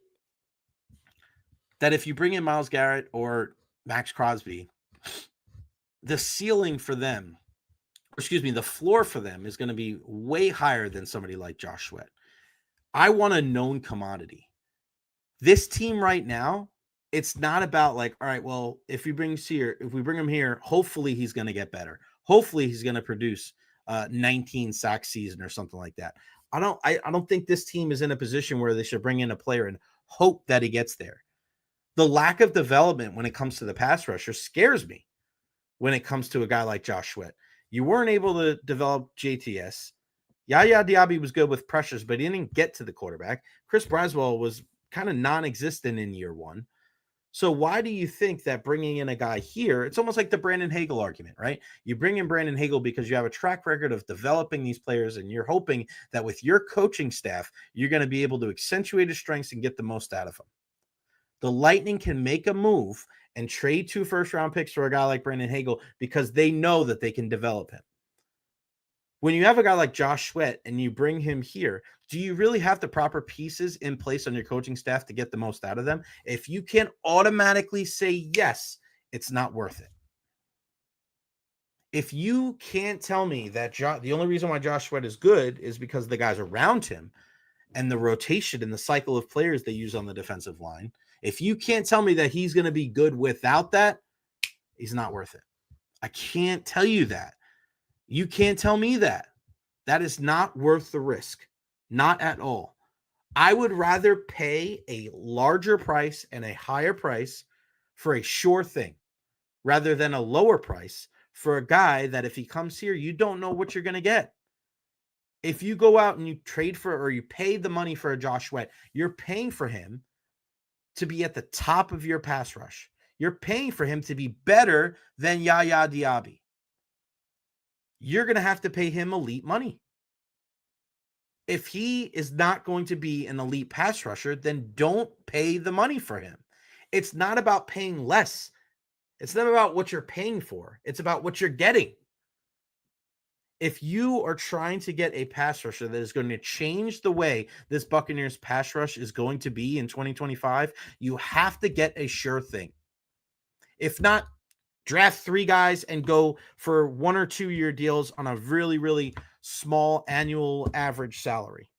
that if you bring in Myles Garrett or Max Crosby, the ceiling for them, the floor for them is going to be way higher than somebody like Josh Sweat. I want a known commodity. This team right now, it's not about like, all right, well, if we bring him here, hopefully he's going to get better. Hopefully he's going to produce 19 sack season or something like that. I don't think this team is in a position where they should bring in a player and hope that he gets there. The lack of development when it comes to the pass rusher scares me when it comes to a guy like Josh Sweat. You weren't able to develop JTS. Yaya Diaby was good with pressures, but he didn't get to the quarterback. Chris Braswell was kind of non-existent in year one. So why do you think that bringing in a guy here, it's almost like the Brandon Hagel argument, right? You bring in Brandon Hagel because you have a track record of developing these players, and you're hoping that with your coaching staff, you're going to be able to accentuate his strengths and get the most out of him. The Lightning can make a move and trade 2 first-round picks for a guy like Brandon Hagel because they know that they can develop him. When you have a guy like Josh Sweat and you bring him here, do you really have the proper pieces in place on your coaching staff to get the most out of them? If you can't automatically say yes, it's not worth it. If you can't tell me that the only reason why Josh Sweat is good is because the guys around him and the rotation and the cycle of players they use on the defensive line, if you can't tell me that he's going to be good without that, he's not worth it. I can't tell you that. You can't tell me that. That is not worth the risk. Not at all. I would rather pay a larger price and a higher price for a sure thing rather than a lower price for a guy that if he comes here, you don't know what you're going to get. If you go out and you trade for or you pay the money for a Josh Sweat, you're paying for him to be at the top of your pass rush. You're paying for him to be better than Yaya Diaby. You're going to have to pay him elite money. If he is not going to be an elite pass rusher, then don't pay the money for him. It's not about paying less. It's not about what you're paying for. It's about what you're getting. If you are trying to get a pass rusher that is going to change the way this Buccaneers pass rush is going to be in 2025, you have to get a sure thing. If not, Draft 3 guys and go for 1 or 2 year deals on a really, really small annual average salary.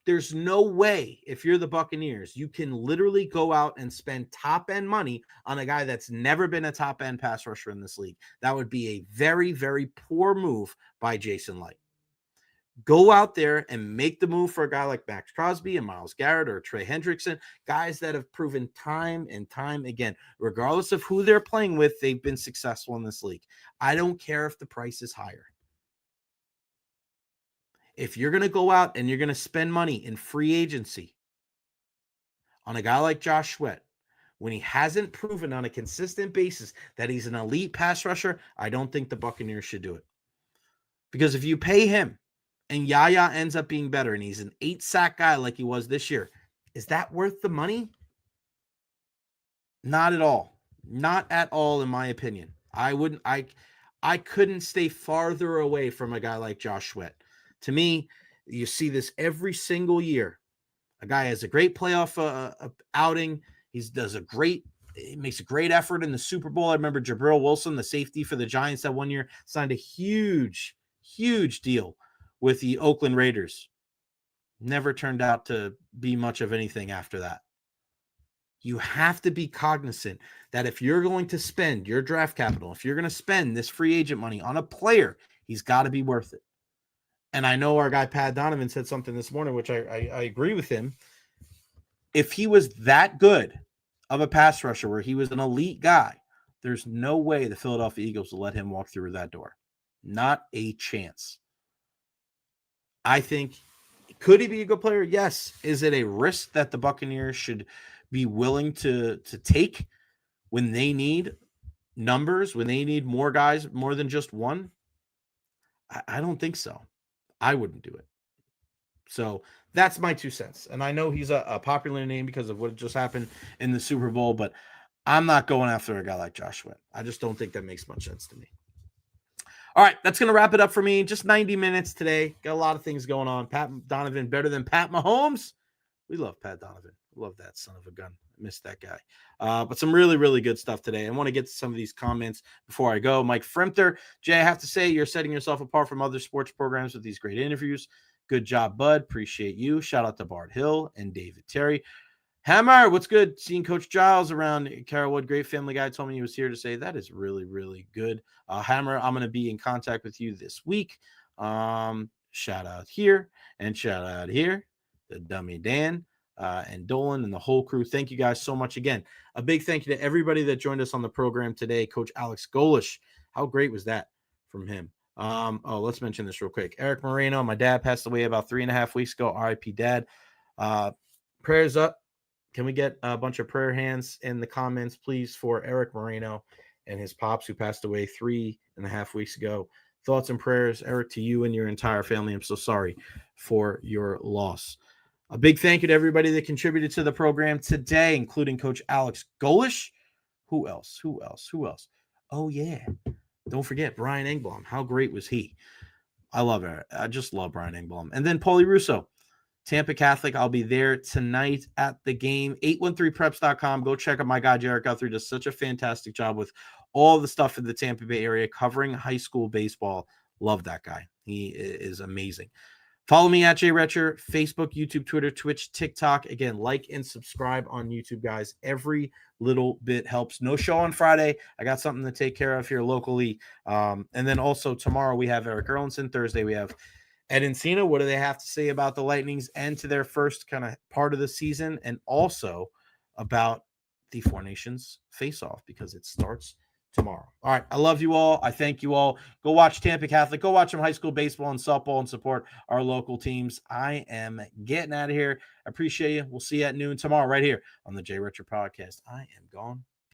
There's no way, if you're the Buccaneers, you can literally go out and spend top-end money on a guy that's never been a top-end pass rusher in this league. That would be a very, very poor move by Jason Light. Go out there and make the move for a guy like Max Crosby and Myles Garrett or Trey Hendrickson, guys that have proven time and time again, regardless of who they're playing with, they've been successful in this league. I don't care if the price is higher. If you're going to go out and you're going to spend money in free agency on a guy like Josh Sweat, when he hasn't proven on a consistent basis that he's an elite pass rusher, I don't think the Buccaneers should do it. Because if you pay him and Yaya ends up being better and he's an 8-sack guy like he was this year, is that worth the money? Not at all. Not at all, in my opinion. I couldn't stay farther away from a guy like Josh Sweat. To me, you see this every single year. A guy has a great playoff outing. He makes a great effort in the Super Bowl. I remember Jabril Wilson, the safety for the Giants that one year, signed a huge, huge deal with the Oakland Raiders. Never turned out to be much of anything after that. You have to be cognizant that if you're going to spend your draft capital, if you're going to spend this free agent money on a player, he's got to be worth it. And I know our guy Pat Donovan said something this morning, which I agree with him. If he was that good of a pass rusher where he was an elite guy, there's no way the Philadelphia Eagles will let him walk through that door. Not a chance. I think, could he be a good player? Yes. Is it a risk that the Buccaneers should be willing to take when they need numbers, when they need more guys, more than just one? I don't think so. I wouldn't do it. So that's my 2 cents. And I know he's a popular name because of what just happened in the Super Bowl, but I'm not going after a guy like Josh Sweat. I just don't think that makes much sense to me. All right, that's going to wrap it up for me. Just 90 minutes today. Got a lot of things going on. Pat Donovan better than Pat Mahomes. We love Pat Donovan. Love that son of a gun. Missed that guy. But some really, really good stuff today. I want to get to some of these comments before I go. Mike Fremter, Jay, I have to say you're setting yourself apart from other sports programs with these great interviews. Good job, bud. Appreciate you. Shout out to Bart Hill and David Terry. Hammer, what's good? Seeing Coach Giles around Carrollwood. Great family guy told me he was here to say that is really, really good. Hammer, I'm going to be in contact with you this week. Shout out here and shout out here. The dummy Dan. And Dolan and the whole crew. Thank you guys so much again. A big thank you to everybody that joined us on the program today. Coach Alex Golesh. How great was that from him? Let's mention this real quick. Eric Moreno, my dad passed away about 3.5 weeks ago. RIP dad. Prayers up. Can we get a bunch of prayer hands in the comments, please, for Eric Moreno and his pops who passed away 3.5 weeks ago. Thoughts and prayers, Eric, to you and your entire family. I'm so sorry for your loss. A big thank you to everybody that contributed to the program today, including Coach Alex Golesh. Who else? Oh, yeah. Don't forget Brian Engblom. How great was he? I love it. I just love Brian Engblom. And then Paulie Russo, Tampa Catholic. I'll be there tonight at the game. 813preps.com. Go check out my guy, Jared Guthrie. Does such a fantastic job with all the stuff in the Tampa Bay area, covering high school baseball. Love that guy. He is amazing. Follow me at Recher, Facebook, YouTube, Twitter, Twitch, TikTok. Again, like and subscribe on YouTube, guys. Every little bit helps. No show on Friday. I got something to take care of here locally. And then also tomorrow we have Eric Erlinson. Thursday we have Ed Encina. What do they have to say about the Lightning's end to their first kind of part of the season? And also about the Four Nations FaceOff, because it starts tomorrow. All right. I love you all. I thank you all. Go watch Tampa Catholic. Go watch some high school baseball and softball and support our local teams. I am getting out of here. I appreciate you. We'll see you at noon tomorrow right here on the Jay Recher podcast. I am gone.